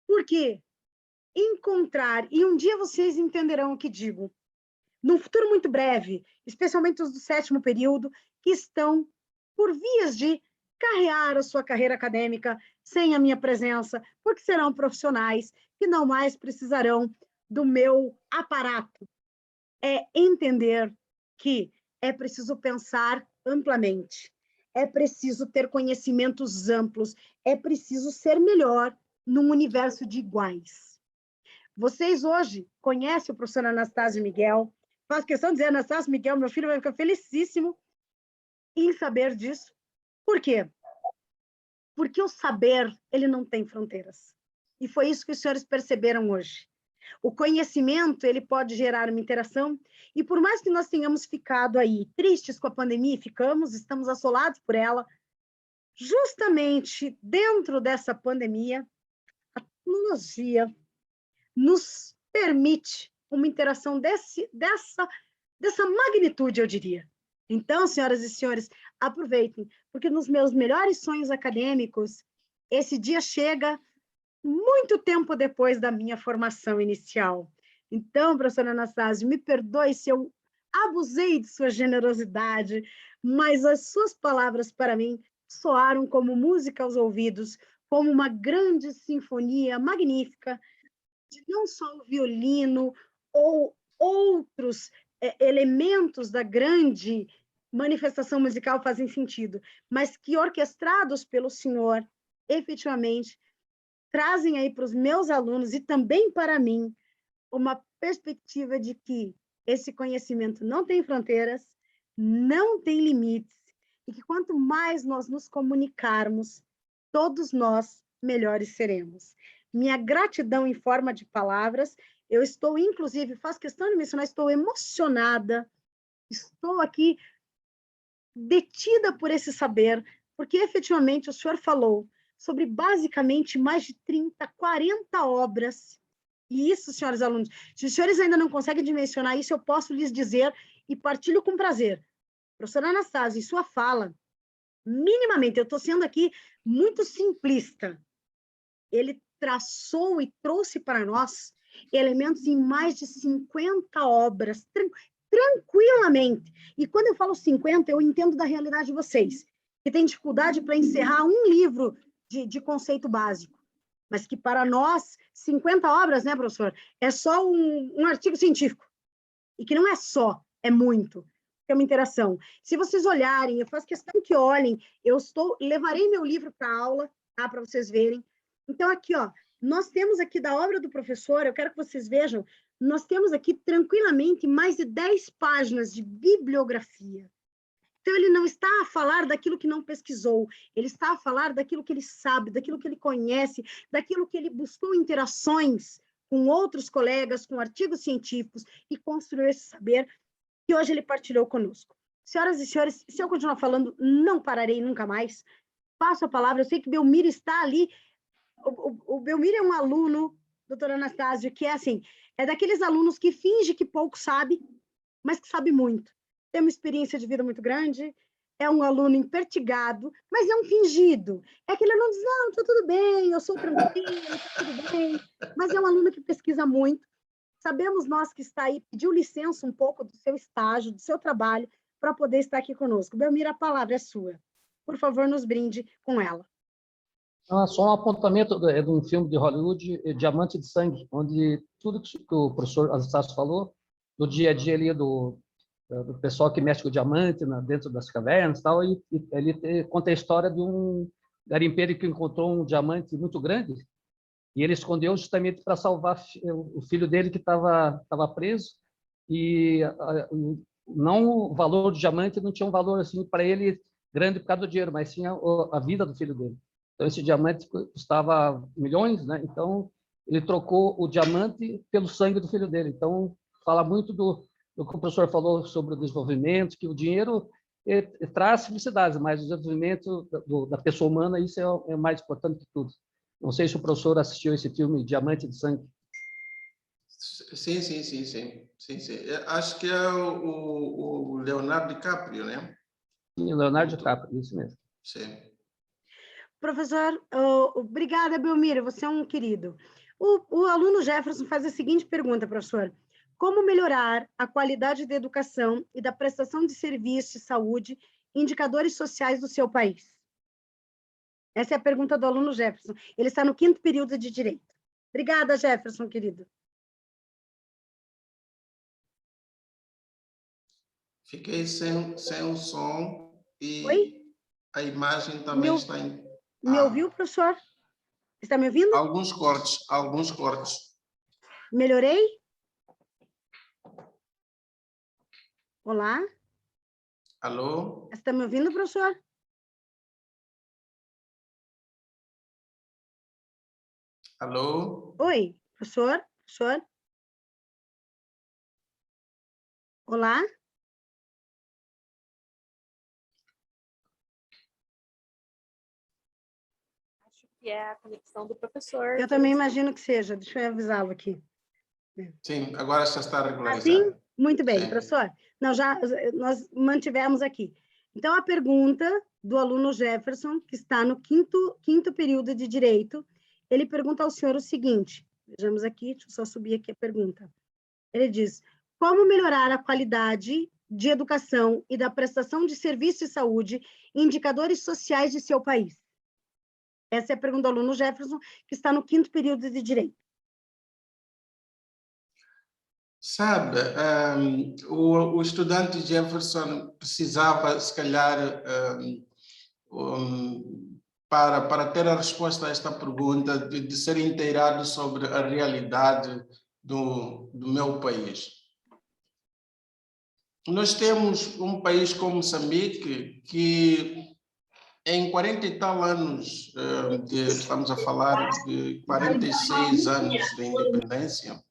porque encontrar, e um dia vocês entenderão o que digo, num futuro muito breve, especialmente os do 7º período, que estão por vias de carrear a sua carreira acadêmica sem a minha presença, porque serão profissionais que não mais precisarão do meu aparato. É entender que é preciso pensar amplamente, é preciso ter conhecimentos amplos, é preciso ser melhor num universo de iguais. Vocês hoje conhecem o professor Anastácio Miguel, faço questão de dizer Anastácio Miguel, meu filho vai ficar felicíssimo em saber disso. Por quê? Porque o saber, ele não tem fronteiras. E foi isso que os senhores perceberam hoje. O conhecimento, ele pode gerar uma interação, e por mais que nós tenhamos ficado aí tristes com a pandemia, estamos assolados por ela, justamente dentro dessa pandemia, a tecnologia nos permite uma interação dessa magnitude, eu diria. Então, senhoras e senhores, aproveitem, porque nos meus melhores sonhos acadêmicos, esse dia chega muito tempo depois da minha formação inicial. Então, professora Anastácio, me perdoe se eu abusei de sua generosidade, mas as suas palavras, para mim, soaram como música aos ouvidos, como uma grande sinfonia magnífica, de não só o violino ou outros elementos da grande manifestação musical fazem sentido, mas que, orquestrados pelo senhor, efetivamente, trazem aí para os meus alunos e também para mim uma perspectiva de que esse conhecimento não tem fronteiras, não tem limites, e que quanto mais nós nos comunicarmos, todos nós melhores seremos. Minha gratidão em forma de palavras, eu estou, inclusive, faço questão de mencionar, estou emocionada, estou aqui detida por esse saber, porque efetivamente o senhor falou sobre basicamente mais de 30, 40 obras. E isso, senhores alunos, se os senhores ainda não conseguem dimensionar isso, eu posso lhes dizer e partilho com prazer. Professora Anastácio, em sua fala, minimamente, eu estou sendo aqui muito simplista, ele traçou e trouxe para nós elementos em mais de 50 obras, tranquilamente. E quando eu falo 50, eu entendo da realidade de vocês, que tem dificuldade para encerrar um livro de conceito básico, mas que para nós, 50 obras, né, professor, é só um artigo científico, e que não é só, é muito, é uma interação. Se vocês olharem, eu faço questão que olhem, levarei meu livro para a aula, tá, para vocês verem. Então, aqui, ó, nós temos aqui da obra do professor, eu quero que vocês vejam, nós temos aqui tranquilamente mais de 10 páginas de bibliografia. Então, ele não está a falar daquilo que não pesquisou, ele está a falar daquilo que ele sabe, daquilo que ele conhece, daquilo que ele buscou interações com outros colegas, com artigos científicos, e construiu esse saber que hoje ele partilhou conosco. Senhoras e senhores, se eu continuar falando, não pararei nunca mais. Passo a palavra, eu sei que Belmiro está ali. O Belmiro é um aluno, doutora Anastácio, que é assim, é daqueles alunos que finge que pouco sabe, mas que sabe muito. Tem uma experiência de vida muito grande, é um aluno impertigado, mas é um fingido. É que ele não diz, não, está tudo bem, eu sou tranquilo, está tudo bem, mas é um aluno que pesquisa muito. Sabemos nós que está aí, pediu licença um pouco do seu estágio, do seu trabalho, para poder estar aqui conosco. Belmiro, a palavra é sua. Por favor, nos brinde com ela. Só um apontamento de um filme de Hollywood, Diamante de Sangue, onde tudo que o professor Anastácio falou, do dia a dia ali do pessoal que mexe com o diamante dentro das cavernas e tal, e ele conta a história de um garimpeiro que encontrou um diamante muito grande, e ele escondeu justamente para salvar o filho dele que estava preso, e não o valor do diamante não tinha um valor assim para ele grande por causa do dinheiro, mas sim a vida do filho dele. Então, esse diamante custava milhões, né? Então, ele trocou o diamante pelo sangue do filho dele. Então, fala muito do que o professor falou sobre o desenvolvimento, que o dinheiro traz felicidade, mas o desenvolvimento da pessoa humana, isso é mais importante que tudo. Não sei se o professor assistiu esse filme, Diamante de Sangue. Sim. Acho que é o Leonardo DiCaprio, né? Sim, Leonardo DiCaprio, isso mesmo. Sim. Professor, obrigada, Belmiro, você é um querido. O aluno Jefferson faz a seguinte pergunta, professor. como melhorar a qualidade da educação e da prestação de serviços de saúde e indicadores sociais do seu país? Essa é a pergunta do aluno Jefferson. Ele está no 5º período de Direito. Obrigada, Jefferson, querido. Fiquei sem o som e Oi? a imagem também está em... Me ouviu, professor? Está me ouvindo? Alguns cortes. Melhorei? Olá? Alô? Está me ouvindo, professor? Alô? Oi, professor? Professor? Olá? Acho que é a conexão do professor. Eu também imagino que seja. Deixa eu avisá-lo aqui. Sim, agora já está Assim? regularizado. Muito bem, Sim. professor. Não, nós mantivemos aqui. Então, a pergunta do aluno Jefferson, que está no quinto período de Direito, ele pergunta ao senhor o seguinte, vejamos aqui, deixa eu só subir aqui a pergunta. Ele diz, como melhorar a qualidade de educação e da prestação de serviços de saúde e indicadores sociais de seu país? Essa é a pergunta do aluno Jefferson, que está no 5º período de Direito. Sabe, o estudante Jefferson precisava, se calhar, para ter a resposta a esta pergunta, de ser inteirado sobre a realidade do meu país. Nós temos um país como Moçambique que em 40 e tal anos, estamos a falar de 46 anos de independência,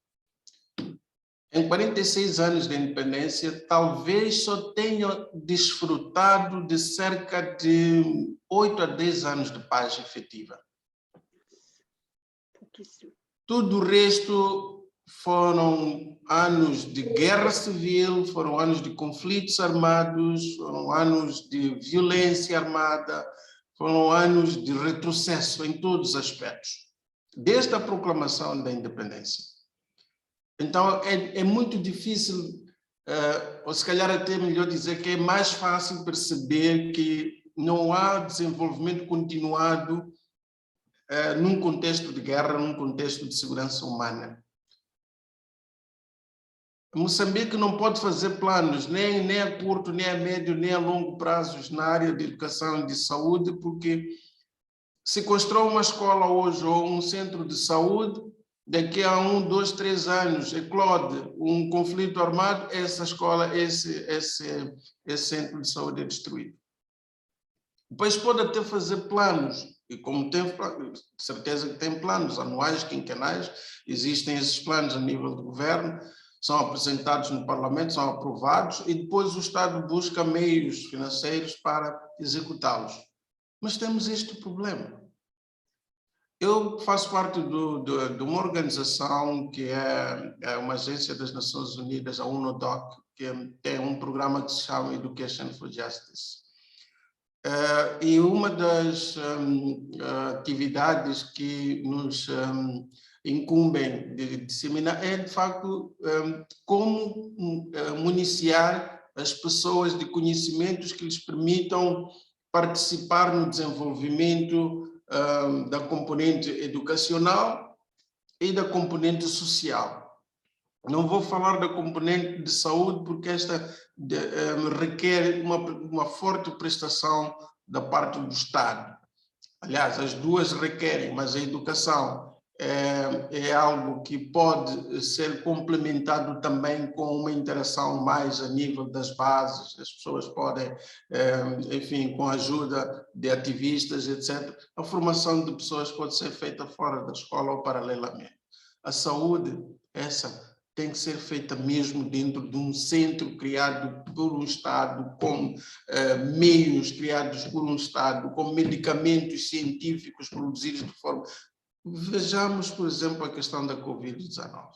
em 46 anos de independência, talvez só tenha desfrutado de cerca de 8 a 10 anos de paz efetiva. Tudo o resto foram anos de guerra civil, foram anos de conflitos armados, foram anos de violência armada, foram anos de retrocesso em todos os aspectos, desde a proclamação da independência. Então, é muito difícil, ou se calhar até melhor dizer que é mais fácil perceber que não há desenvolvimento continuado num contexto de guerra, num contexto de segurança humana. Moçambique não pode fazer planos nem a curto, nem a médio, nem a longo prazos na área de educação e de saúde, porque se constrói uma escola hoje ou um centro de saúde, daqui a 1, 2, 3 anos eclode um conflito armado, essa escola, esse centro de saúde é destruído. Depois pode até fazer planos, e como tem certeza que tem planos anuais, quinquenais, existem esses planos a nível do governo, são apresentados no Parlamento, são aprovados, e depois o Estado busca meios financeiros para executá-los. Mas temos este problema. Eu faço parte de uma organização que é uma agência das Nações Unidas, a UNODOC, que tem um programa que se chama Education for Justice. E uma das atividades que nos incumbem de disseminar é, de facto, como municiar as pessoas de conhecimentos que lhes permitam participar no desenvolvimento da componente educacional e da componente social. Não vou falar da componente de saúde, porque esta requer uma forte prestação da parte do Estado. Aliás, as duas requerem, mas a educação é algo que pode ser complementado também com uma interação mais a nível das bases. As pessoas podem, enfim, com a ajuda de ativistas, etc. A formação de pessoas pode ser feita fora da escola ou paralelamente. A saúde, essa tem que ser feita mesmo dentro de um centro criado por um Estado, com meios criados por um Estado, com medicamentos científicos produzidos de forma... Vejamos, por exemplo, a questão da Covid-19.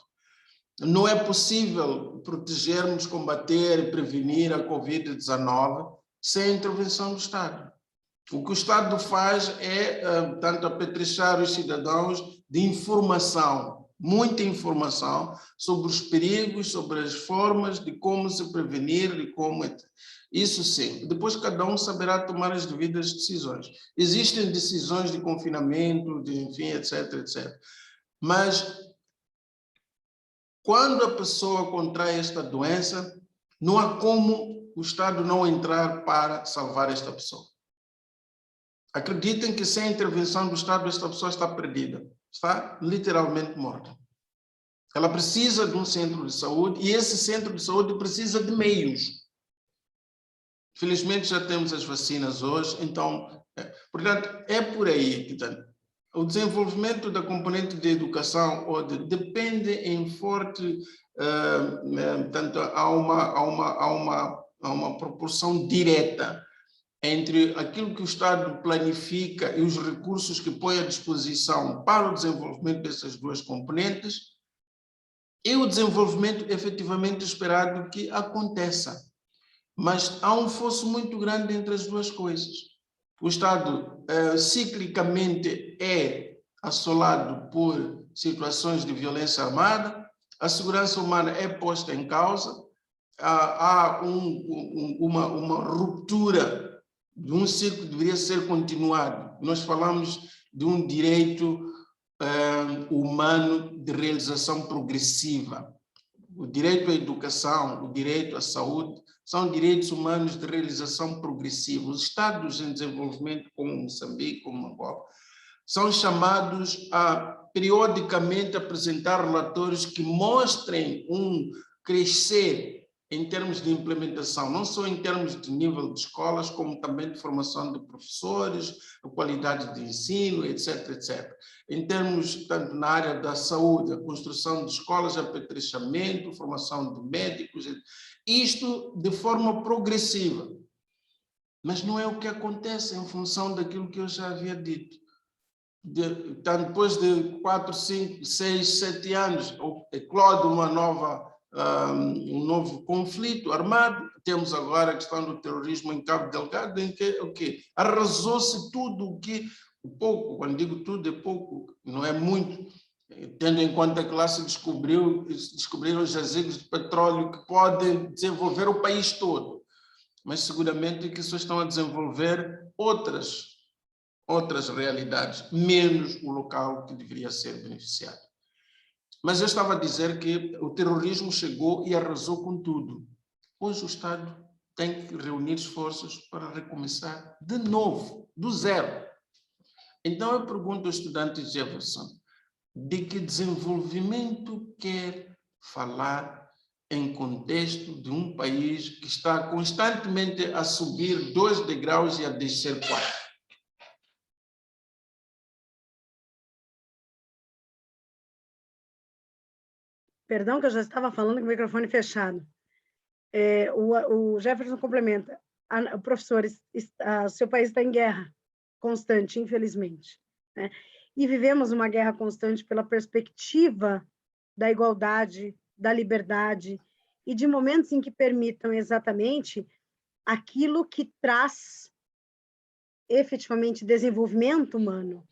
Não é possível protegermos, combater, prevenir a Covid-19 sem a intervenção do Estado. O que o Estado faz é, tanto, apetrecher os cidadãos de informação muita informação sobre os perigos, sobre as formas de como se prevenir, de como... Isso sim. Depois cada um saberá tomar as devidas decisões. Existem decisões de confinamento, de enfim, etc, etc. Mas quando a pessoa contrai esta doença, não há como o Estado não entrar para salvar esta pessoa. Acreditem que sem a intervenção do Estado, esta pessoa está perdida. Está literalmente morta. Ela precisa de um centro de saúde e esse centro de saúde precisa de meios. Felizmente já temos as vacinas hoje, então, portanto, é por aí. Portanto, o desenvolvimento da componente de educação depende em forte, portanto, há uma proporção direta entre aquilo que o Estado planifica e os recursos que põe à disposição para o desenvolvimento dessas duas componentes e o desenvolvimento efetivamente esperado que aconteça. Mas há um fosso muito grande entre as duas coisas. O Estado ciclicamente é assolado por situações de violência armada, a segurança humana é posta em causa, há uma ruptura de um ciclo que deveria ser continuado. Nós falamos de um direito humano de realização progressiva. O direito à educação, o direito à saúde, são direitos humanos de realização progressiva. Os Estados em desenvolvimento, como Moçambique, como Angola, são chamados a periodicamente apresentar relatórios que mostrem um crescer em termos de implementação, não só em termos de nível de escolas, como também de formação de professores, a qualidade de ensino, etc, etc. Em termos, tanto na área da saúde, a construção de escolas de apetrechamento, formação de médicos, isto de forma progressiva. Mas não é o que acontece em função daquilo que eu já havia dito. Depois de 4, 5, 6, 7 anos, eclode um novo conflito armado. Temos agora a questão do terrorismo em Cabo Delgado, em que arrasou-se tudo o que, pouco, quando digo tudo é pouco, não é muito, tendo em conta que lá se descobriram jazigos de petróleo que podem desenvolver o país todo, mas seguramente que só estão a desenvolver outras realidades, menos o local que deveria ser beneficiado. Mas eu estava a dizer que o terrorismo chegou e arrasou com tudo. Hoje o Estado tem que reunir esforços para recomeçar de novo, do zero. Então eu pergunto ao estudante Jefferson, de que desenvolvimento quer falar em contexto de um país que está constantemente a subir 2 degraus e a descer 4? Perdão, que eu já estava falando com o microfone fechado. O Jefferson complementa. Professor, seu país está em guerra constante, infelizmente, né? E vivemos uma guerra constante pela perspectiva da igualdade, da liberdade e de momentos em que permitam exatamente aquilo que traz efetivamente desenvolvimento humano,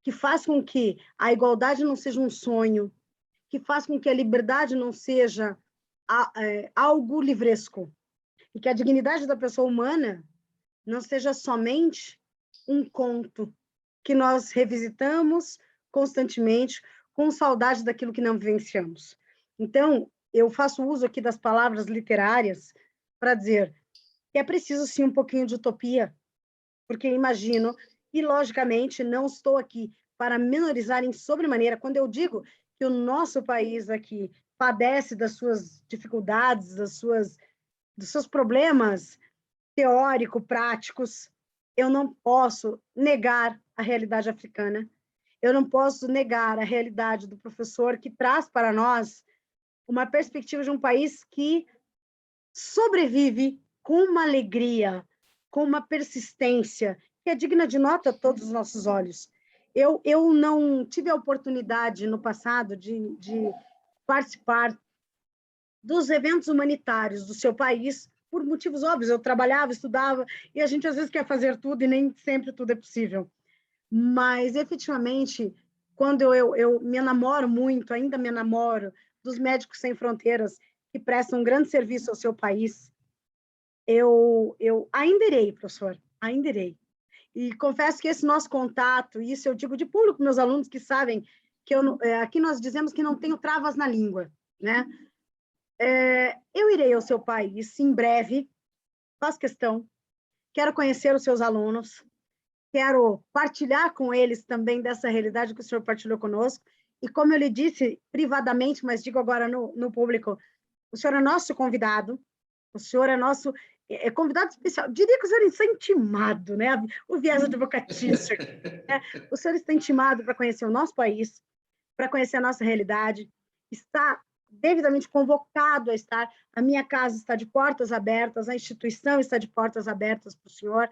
que faz com que a igualdade não seja um sonho, que faz com que a liberdade não seja algo livresco, e que a dignidade da pessoa humana não seja somente um conto que nós revisitamos constantemente com saudade daquilo que não vivenciamos. Então, eu faço uso aqui das palavras literárias para dizer que é preciso, sim, um pouquinho de utopia, porque imagino, e logicamente não estou aqui para menorizar em sobremaneira, quando eu digo que o nosso país aqui padece das suas dificuldades, dos seus problemas teórico-práticos, eu não posso negar a realidade africana, eu não posso negar a realidade do professor que traz para nós uma perspectiva de um país que sobrevive com uma alegria, com uma persistência, que é digna de nota a todos os nossos olhos. Eu não tive a oportunidade no passado de participar dos eventos humanitários do seu país, por motivos óbvios. Eu trabalhava, estudava, e a gente às vezes quer fazer tudo e nem sempre tudo é possível. Mas, efetivamente, quando eu me enamoro muito, ainda me enamoro, dos Médicos Sem Fronteiras, que prestam um grande serviço ao seu país, eu ainda irei, professor, ainda irei. E confesso que esse nosso contato, isso eu digo de público, meus alunos que sabem que aqui nós dizemos que não tenho travas na língua, né? Eu irei ao seu país em breve, faço questão, quero conhecer os seus alunos, quero partilhar com eles também dessa realidade que o senhor partilhou conosco, e como eu lhe disse privadamente, mas digo agora no público, o senhor é nosso convidado, o senhor é nosso convidado especial, diria que o senhor está intimado, né? O viés advocatício, né? O senhor está intimado para conhecer o nosso país, para conhecer a nossa realidade, está devidamente convocado a estar, a minha casa está de portas abertas, a instituição está de portas abertas para o senhor,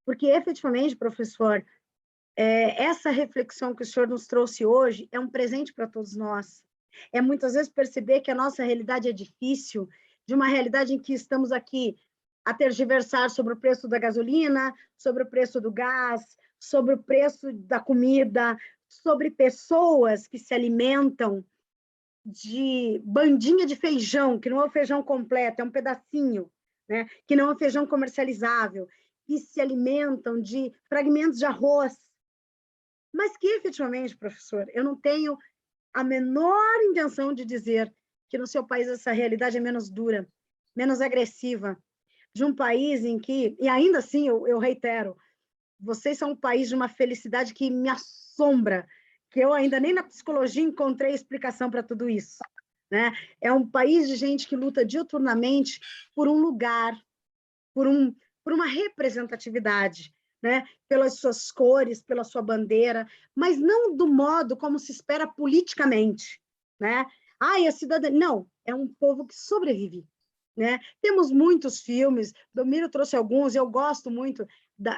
porque efetivamente, professor, essa reflexão que o senhor nos trouxe hoje é um presente para todos nós. É muitas vezes perceber que a nossa realidade é difícil, de uma realidade em que estamos aqui a tergiversar sobre o preço da gasolina, sobre o preço do gás, sobre o preço da comida, sobre pessoas que se alimentam de bandinha de feijão, que não é o feijão completo, é um pedacinho, né? Que não é um feijão comercializável, que se alimentam de fragmentos de arroz, mas que efetivamente, professor, eu não tenho a menor intenção de dizer que no seu país essa realidade é menos dura, menos agressiva, de um país em que, e ainda assim eu reitero, vocês são um país de uma felicidade que me assombra, que eu ainda nem na psicologia encontrei explicação para tudo isso, né? É um país de gente que luta diuturnamente por um lugar, por uma representatividade, né? Pelas suas cores, pela sua bandeira, mas não do modo como se espera politicamente, né? A cidadania... Não, é um povo que sobrevive, né? Temos muitos filmes, Domiro trouxe alguns, eu gosto muito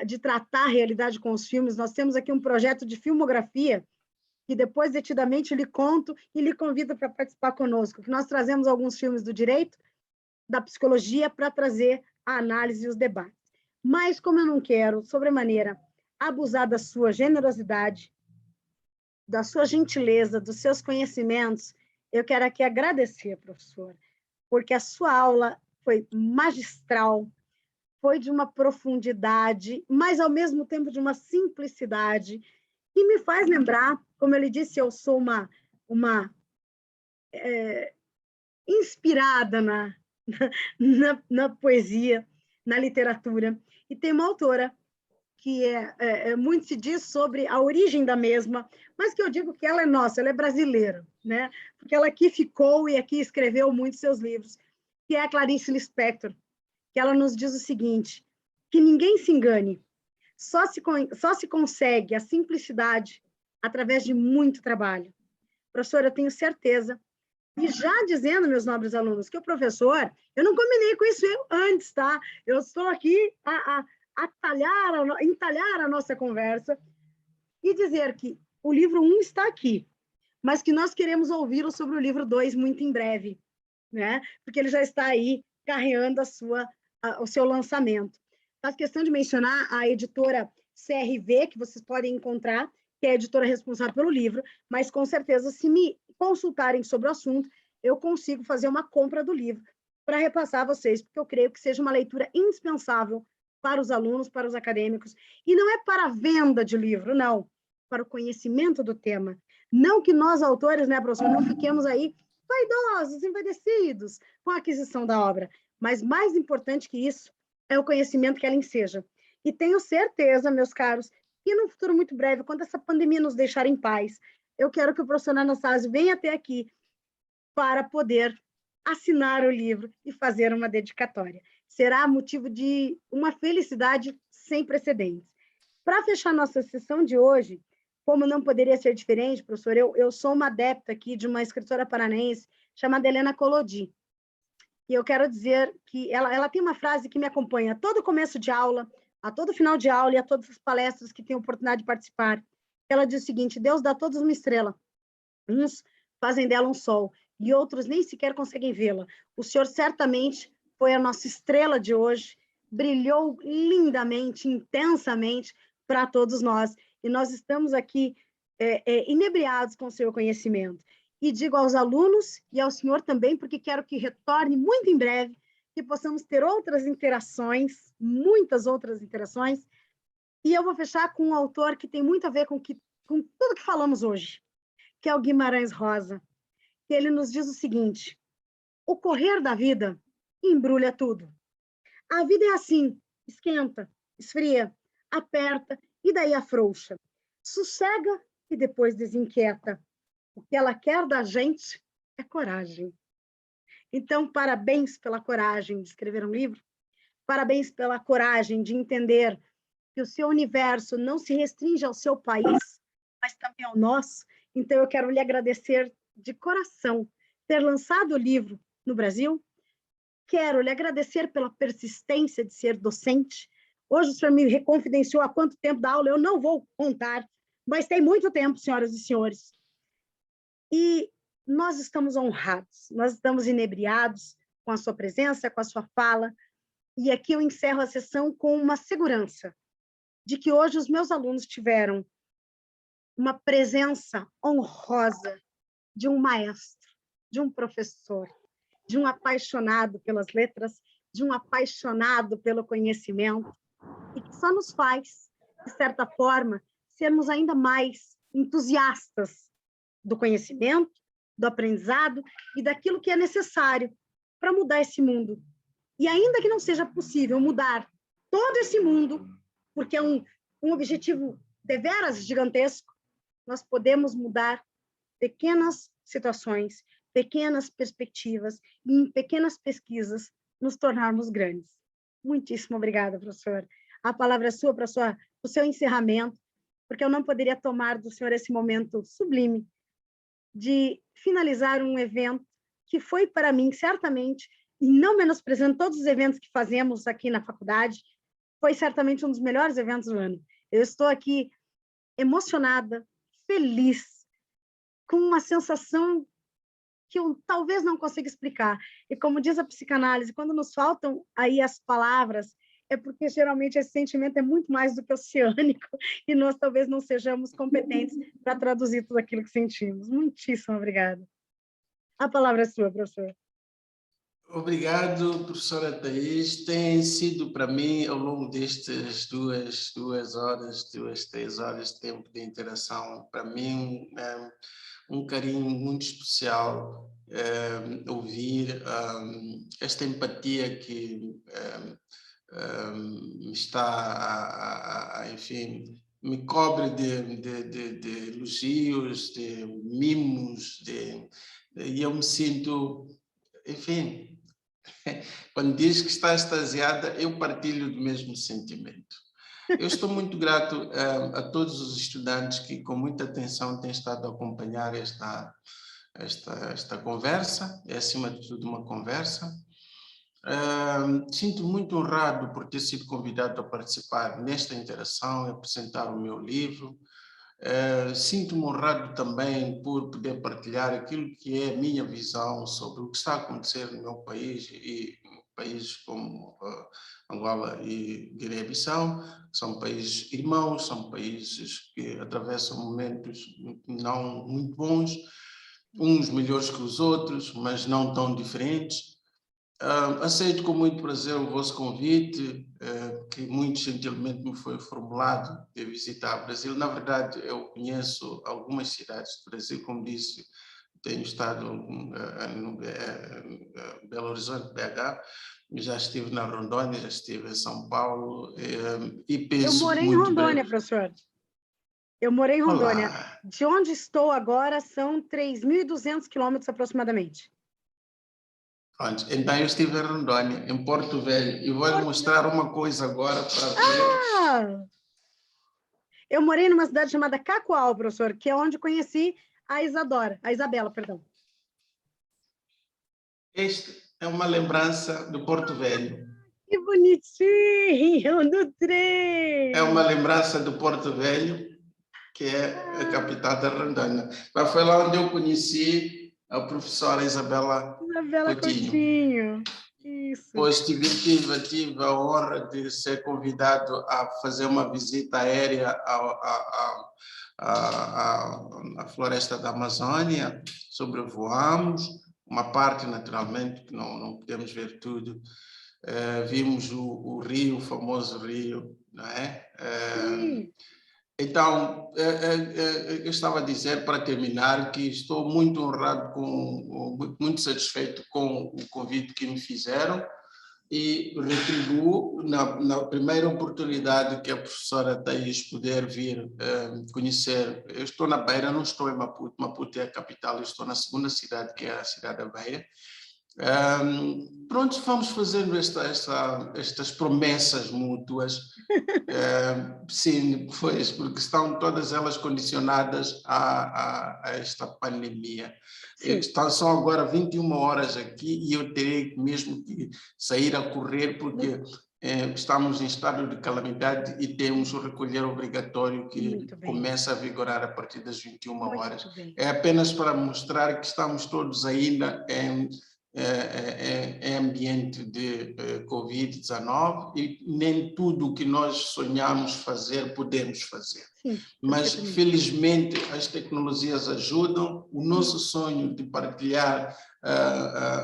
de tratar a realidade com os filmes, nós temos aqui um projeto de filmografia, que depois, detidamente, lhe conto e lhe convido para participar conosco, que nós trazemos alguns filmes do direito, da psicologia, para trazer a análise e os debates. Mas, como eu não quero, sobremaneira, abusar da sua generosidade, da sua gentileza, dos seus conhecimentos, eu quero aqui agradecer, professor, porque a sua aula foi magistral, foi de uma profundidade, mas, ao mesmo tempo, de uma simplicidade, que me faz lembrar, como eu lhe disse, eu sou uma inspirada na poesia, na literatura, e tem uma autora que muito se diz sobre a origem da mesma, mas que eu digo que ela é nossa, ela é brasileira, né? Porque ela aqui ficou e aqui escreveu muitos seus livros, que é a Clarice Lispector, que ela nos diz o seguinte, que ninguém se engane, só se consegue a simplicidade através de muito trabalho. Professora, eu tenho certeza, e já dizendo, meus nobres alunos, que o professor, eu não combinei com isso antes, tá? Eu estou aqui a entalhar a nossa conversa e dizer que o livro 1 está aqui, mas que nós queremos ouvi-lo sobre o livro 2 muito em breve, né? Porque ele já está aí carreando o seu lançamento. Faço questão de mencionar a editora CRV, que vocês podem encontrar, que é a editora responsável pelo livro, mas com certeza, se me consultarem sobre o assunto, eu consigo fazer uma compra do livro para repassar a vocês, porque eu creio que seja uma leitura indispensável para os alunos, para os acadêmicos, e não é para a venda de livro, não, para o conhecimento do tema. Não que nós, autores, né, professor, não fiquemos aí vaidosos, envaidecidos com a aquisição da obra, mas mais importante que isso é o conhecimento que ela enseja. E tenho certeza, meus caros, que num futuro muito breve, quando essa pandemia nos deixar em paz, eu quero que o professor Anastácio venha até aqui para poder assinar o livro e fazer uma dedicatória. Será motivo de uma felicidade sem precedentes. Para fechar nossa sessão de hoje, como não poderia ser diferente, professor, eu sou uma adepta aqui de uma escritora paranaense chamada Helena Collodi. E eu quero dizer que ela tem uma frase que me acompanha a todo começo de aula, a todo final de aula e a todas as palestras que tenho oportunidade de participar. Ela diz o seguinte, Deus dá a todos uma estrela, uns fazem dela um sol, e outros nem sequer conseguem vê-la. O senhor certamente foi a nossa estrela de hoje, brilhou lindamente, intensamente para todos nós, e nós estamos aqui inebriados com o seu conhecimento. E digo aos alunos e ao senhor também, porque quero que retorne muito em breve, que possamos ter outras interações, muitas outras interações. E eu vou fechar com um autor que tem muito a ver com tudo que falamos hoje, que é o Guimarães Rosa, que ele nos diz o seguinte: o correr da vida embrulha tudo. A vida é assim, esquenta, esfria, aperta e daí afrouxa. Sossega e depois desinquieta. O que ela quer da gente é coragem. Então, parabéns pela coragem de escrever um livro, parabéns pela coragem de entender que o seu universo não se restringe ao seu país, mas também ao nosso. Então, eu quero lhe agradecer de coração ter lançado o livro no Brasil. Quero lhe agradecer pela persistência de ser docente. Hoje o senhor me reconfidenciou há quanto tempo da aula, eu não vou contar, mas tem muito tempo, senhoras e senhores. E nós estamos honrados, nós estamos inebriados com a sua presença, com a sua fala, e aqui eu encerro a sessão com uma segurança de que hoje os meus alunos tiveram uma presença honrosa de um maestro, de um professor, de um apaixonado pelas letras, de um apaixonado pelo conhecimento, e que só nos faz, de certa forma, sermos ainda mais entusiastas do conhecimento, do aprendizado e daquilo que é necessário para mudar esse mundo. E ainda que não seja possível mudar todo esse mundo, porque é um objetivo deveras gigantesco, nós podemos mudar pequenas situações, pequenas perspectivas e em pequenas pesquisas nos tornarmos grandes. Muitíssimo obrigada, professor. A palavra é sua para o seu encerramento, porque eu não poderia tomar do senhor esse momento sublime de finalizar um evento que foi para mim, certamente, e não menosprezando todos os eventos que fazemos aqui na faculdade, foi certamente um dos melhores eventos do ano. Eu estou aqui emocionada, feliz, com uma sensação que eu talvez não consiga explicar. E como diz a psicanálise, quando nos faltam aí as palavras, é porque geralmente esse sentimento é muito mais do que oceânico e nós talvez não sejamos competentes para traduzir tudo aquilo que sentimos. Muitíssimo obrigada. A palavra é sua, professor. Obrigado, professora Thaís. Tem sido para mim, ao longo destas duas horas, 3 horas de tempo de interação, para mim um carinho muito especial ouvir esta empatia que está, enfim, me cobre de elogios, de mimos, e eu me sinto, enfim, quando diz que está extasiada, eu partilho do mesmo sentimento. Eu estou muito grato a todos os estudantes que, com muita atenção, têm estado a acompanhar esta conversa, é acima de tudo uma conversa. Sinto muito honrado por ter sido convidado a participar nesta interação e apresentar o meu livro. Sinto-me honrado também por poder partilhar aquilo que é a minha visão sobre o que está a acontecer no meu país e países como Angola e Guiné-Bissau, que são países irmãos, são países que atravessam momentos não muito bons, uns melhores que os outros, mas não tão diferentes. Aceito com muito prazer o vosso convite, que muito gentilmente me foi formulado de visitar o Brasil. Na verdade, eu conheço algumas cidades do Brasil, como disse, tenho estado no Belo Horizonte, BH, já estive na Rondônia, já estive em São Paulo, e penso Eu morei em muito Rondônia, breve. professor. Eu morei em Rondônia. Olá. De onde estou agora são 3.200 quilômetros aproximadamente. Então eu estive em Rondônia, em Porto Velho, e vou lhe mostrar uma coisa agora para ver. Eu morei numa cidade chamada Cacoal, professor, que é onde conheci a Isabela, perdão. Este é uma lembrança do Porto Velho. Que bonitinho, do trem! É uma lembrança do Porto Velho, que é a capital da Rondônia. Mas foi lá onde eu conheci a professora Isabela Coutinho. Isso. Pois tive a honra de ser convidado a fazer uma visita aérea à floresta da Amazônia, sobrevoamos, uma parte naturalmente, que não podemos ver tudo. Vimos o rio, o famoso rio, não é? Então, eu estava a dizer, para terminar, que estou muito honrado, muito satisfeito com o convite que me fizeram e retribuo na primeira oportunidade que a professora Thaís puder vir conhecer. Eu estou na Beira, não estou em Maputo. Maputo é a capital, eu estou na segunda cidade, que é a cidade da Beira. Pronto, vamos fazendo estas promessas mútuas. Sim, pois, porque estão todas elas condicionadas a esta pandemia. São agora 21 horas aqui e eu terei mesmo que sair a correr porque estamos em estado de calamidade e temos o recolher obrigatório que começa a vigorar a partir das 21 horas. É apenas para mostrar que estamos todos ainda em ambiente de Covid-19 e nem tudo o que nós sonhamos fazer podemos fazer. Sim, mas, felizmente, as tecnologias ajudam. O nosso sonho de partilhar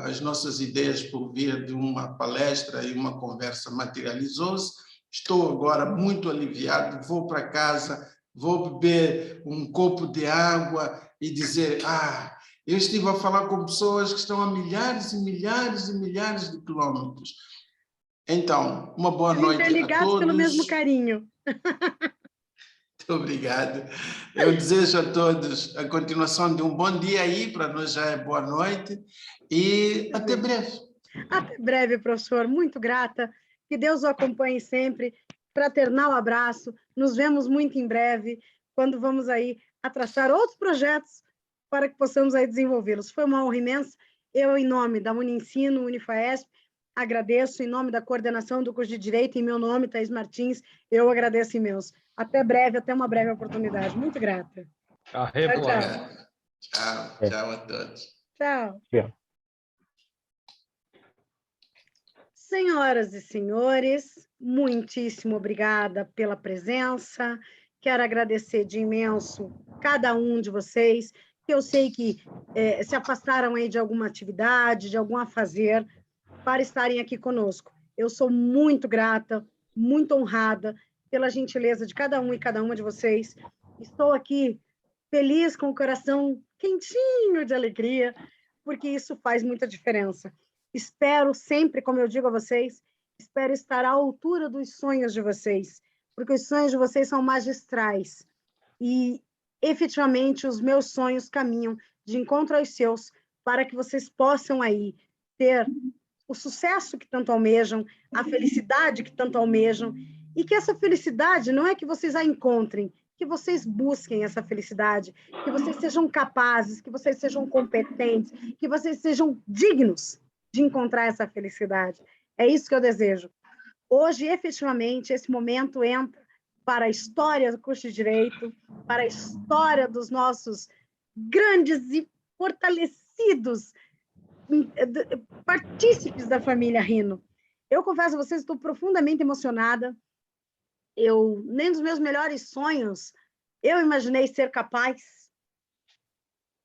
as nossas ideias por via de uma palestra e uma conversa materializou-se. Estou agora muito aliviado, vou para casa, vou beber um copo de água e dizer, eu estive a falar com pessoas que estão a milhares e milhares e milhares de quilômetros. Então, uma boa noite a todos. Pelo mesmo carinho. Muito obrigado. Eu desejo a todos a continuação de um bom dia aí, para nós já é boa noite, e até breve. Até breve, professor. Muito grata. Que Deus o acompanhe sempre. Fraternal abraço. Nos vemos muito em breve, quando vamos aí a traçar outros projetos para que possamos aí desenvolvê-los. Foi uma honra imensa. Eu, em nome da Uniensino, Unifaesp, agradeço, em nome da coordenação do curso de Direito, em meu nome, Thaís Martins, eu agradeço imenso. Até breve, até uma breve oportunidade. Muito grata. Tchau, tchau a todos. Tchau. Senhoras e senhores, muitíssimo obrigada pela presença. Quero agradecer de imenso cada um de vocês, que eu sei que se afastaram aí de alguma atividade, de algum afazer, para estarem aqui conosco. Eu sou muito grata, muito honrada pela gentileza de cada um e cada uma de vocês. Estou aqui feliz, com o coração quentinho de alegria, porque isso faz muita diferença. Espero sempre, como eu digo a vocês, espero estar à altura dos sonhos de vocês, porque os sonhos de vocês são magistrais. E, efetivamente, os meus sonhos caminham de encontro aos seus, para que vocês possam aí ter o sucesso que tanto almejam, a felicidade que tanto almejam, e que essa felicidade não é que vocês a encontrem, que vocês busquem essa felicidade, que vocês sejam capazes, que vocês sejam competentes, que vocês sejam dignos de encontrar essa felicidade. É isso que eu desejo. Hoje, efetivamente, esse momento entra para a história do curso de Direito, para a história dos nossos grandes e fortalecidos partícipes da família Rino. Eu confesso a vocês, estou profundamente emocionada. Nem dos meus melhores sonhos, eu imaginei ser capaz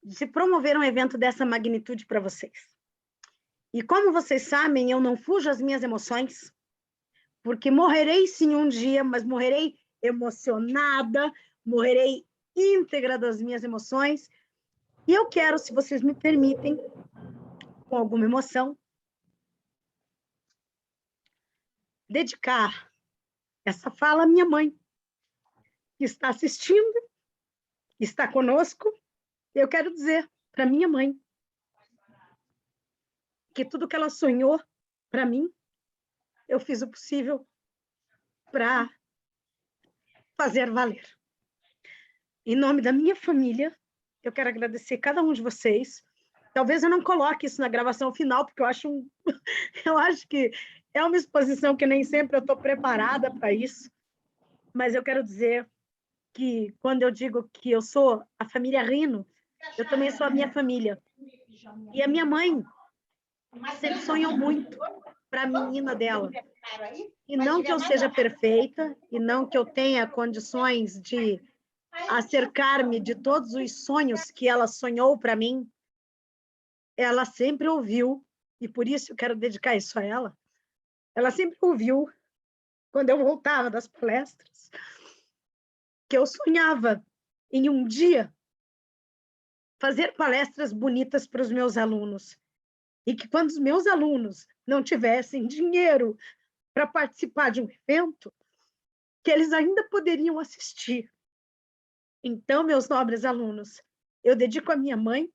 de promover um evento dessa magnitude para vocês. E como vocês sabem, eu não fujo às minhas emoções, porque morrerei sim um dia, mas morrerei emocionada, morrerei íntegra das minhas emoções. E eu quero, se vocês me permitem, com alguma emoção, dedicar essa fala à minha mãe, que está assistindo, que está conosco. Eu quero dizer para minha mãe que tudo que ela sonhou para mim, eu fiz o possível para fazer valer. Em nome da minha família, eu quero agradecer cada um de vocês. Talvez eu não coloque isso na gravação final, porque eu acho que é uma exposição que nem sempre eu estou preparada para isso, mas eu quero dizer que, quando eu digo que eu sou a família Rino, eu também sou a minha família. E a minha mãe, sempre sonhou muito para a menina dela. E não que eu seja perfeita, e não que eu tenha condições de acercar-me de todos os sonhos que ela sonhou para mim, ela sempre ouviu, e por isso eu quero dedicar isso a ela, ela sempre ouviu, quando eu voltava das palestras, que eu sonhava em um dia fazer palestras bonitas para os meus alunos, e que quando os meus alunos não tivessem dinheiro para participar de um evento, que eles ainda poderiam assistir. Então, meus nobres alunos, eu dedico à minha mãe,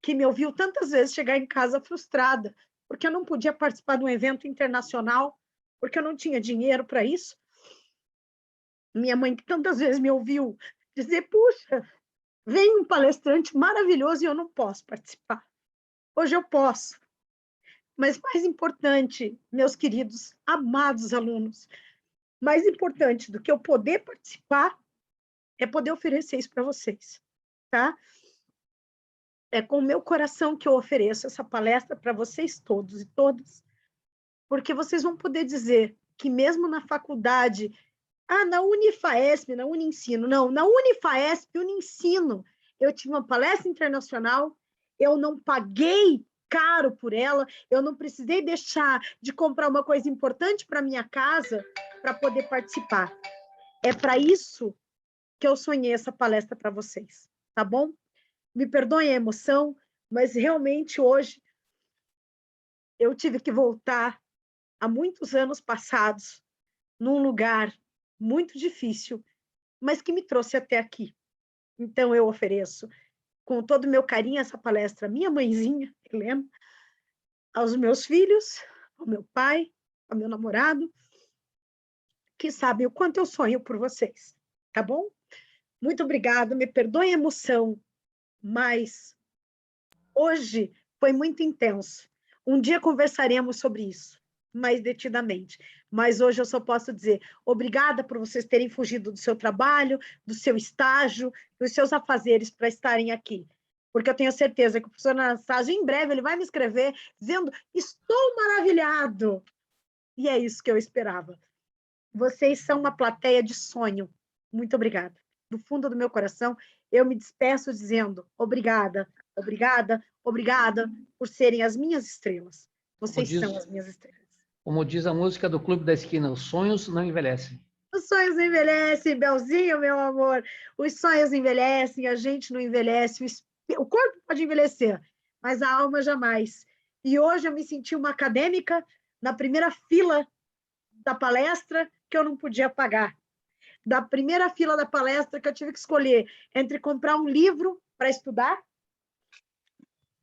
que me ouviu tantas vezes chegar em casa frustrada, porque eu não podia participar de um evento internacional, porque eu não tinha dinheiro para isso. Minha mãe, que tantas vezes me ouviu dizer, puxa, vem um palestrante maravilhoso e eu não posso participar. Hoje eu posso. Mas mais importante, meus queridos, amados alunos, mais importante do que eu poder participar é poder oferecer isso para vocês, tá? É com o meu coração que eu ofereço essa palestra para vocês todos e todas, porque vocês vão poder dizer que mesmo na faculdade, na Unifaesp, na Uniensino, não, na Unifaesp, Uniensino, eu tive uma palestra internacional, eu não paguei caro por ela, eu não precisei deixar de comprar uma coisa importante para minha casa para poder participar. É para isso que eu sonhei essa palestra para vocês, tá bom? Me perdoem a emoção, mas realmente hoje eu tive que voltar a muitos anos passados, num lugar muito difícil, mas que me trouxe até aqui. Então, eu ofereço, com todo o meu carinho, essa palestra à minha mãezinha, Helena, aos meus filhos, ao meu pai, ao meu namorado, que sabem o quanto eu sonho por vocês, tá bom? Muito obrigada, me perdoem a emoção, mas hoje foi muito intenso. Um dia conversaremos sobre isso, mais detidamente. Mas hoje eu só posso dizer obrigada por vocês terem fugido do seu trabalho, do seu estágio, dos seus afazeres para estarem aqui. Porque eu tenho certeza que o professor Anastácio, em breve, ele vai me escrever dizendo estou maravilhado. E é isso que eu esperava. Vocês são uma plateia de sonho. Muito obrigada. Do fundo do meu coração, eu me despeço dizendo obrigada, obrigada, obrigada por serem as minhas estrelas. Vocês são as minhas estrelas. Como diz a música do Clube da Esquina, os sonhos não envelhecem. Os sonhos envelhecem, Belzinho, meu amor. Os sonhos envelhecem, a gente não envelhece. O corpo pode envelhecer, mas a alma jamais. E hoje eu me senti uma acadêmica na primeira fila da palestra que eu não podia pagar. Da primeira fila da palestra que eu tive que escolher entre comprar um livro para estudar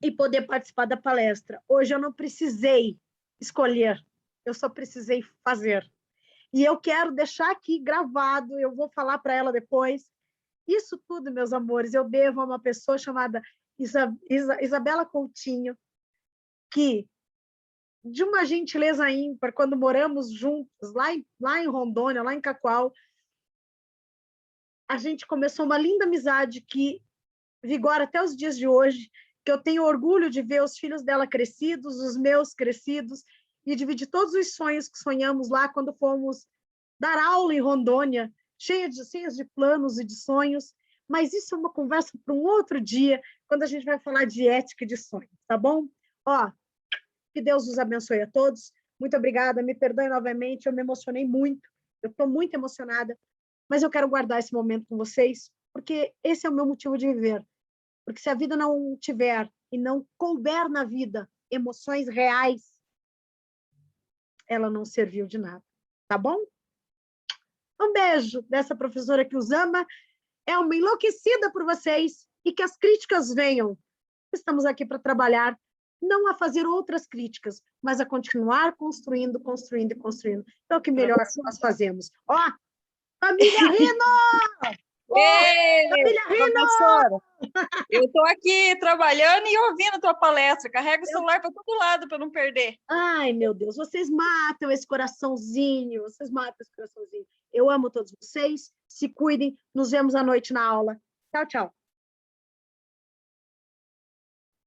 e poder participar da palestra. Hoje eu não precisei escolher, eu só precisei fazer. E eu quero deixar aqui gravado, eu vou falar para ela depois. Isso tudo, meus amores, eu devo a uma pessoa chamada Isabela Coutinho, que, de uma gentileza ímpar, quando moramos juntos, lá em Rondônia, lá em Cacoal, a gente começou uma linda amizade que vigora até os dias de hoje, que eu tenho orgulho de ver os filhos dela crescidos, os meus crescidos, e dividir todos os sonhos que sonhamos lá quando fomos dar aula em Rondônia, cheias de planos e de sonhos, mas isso é uma conversa para um outro dia, quando a gente vai falar de ética e de sonhos, tá bom? Ó, que Deus os abençoe a todos, muito obrigada, me perdoe novamente, eu me emocionei muito, eu estou muito emocionada, mas eu quero guardar esse momento com vocês, porque esse é o meu motivo de viver, porque se a vida não tiver e não couber na vida emoções reais, ela não serviu de nada, tá bom? Um beijo dessa professora que os ama, é uma enlouquecida por vocês, e que as críticas venham. Estamos aqui para trabalhar, não a fazer outras críticas, mas a continuar construindo, construindo e construindo. É o que melhor nós fazemos. Ó, família Rino! Família Rino! Professora, eu estou aqui trabalhando e ouvindo a tua palestra. Carrega o celular para todo lado para não perder. Ai, meu Deus, vocês matam esse coraçãozinho, vocês matam esse coraçãozinho. Eu amo todos vocês, se cuidem, nos vemos à noite na aula. Tchau, tchau.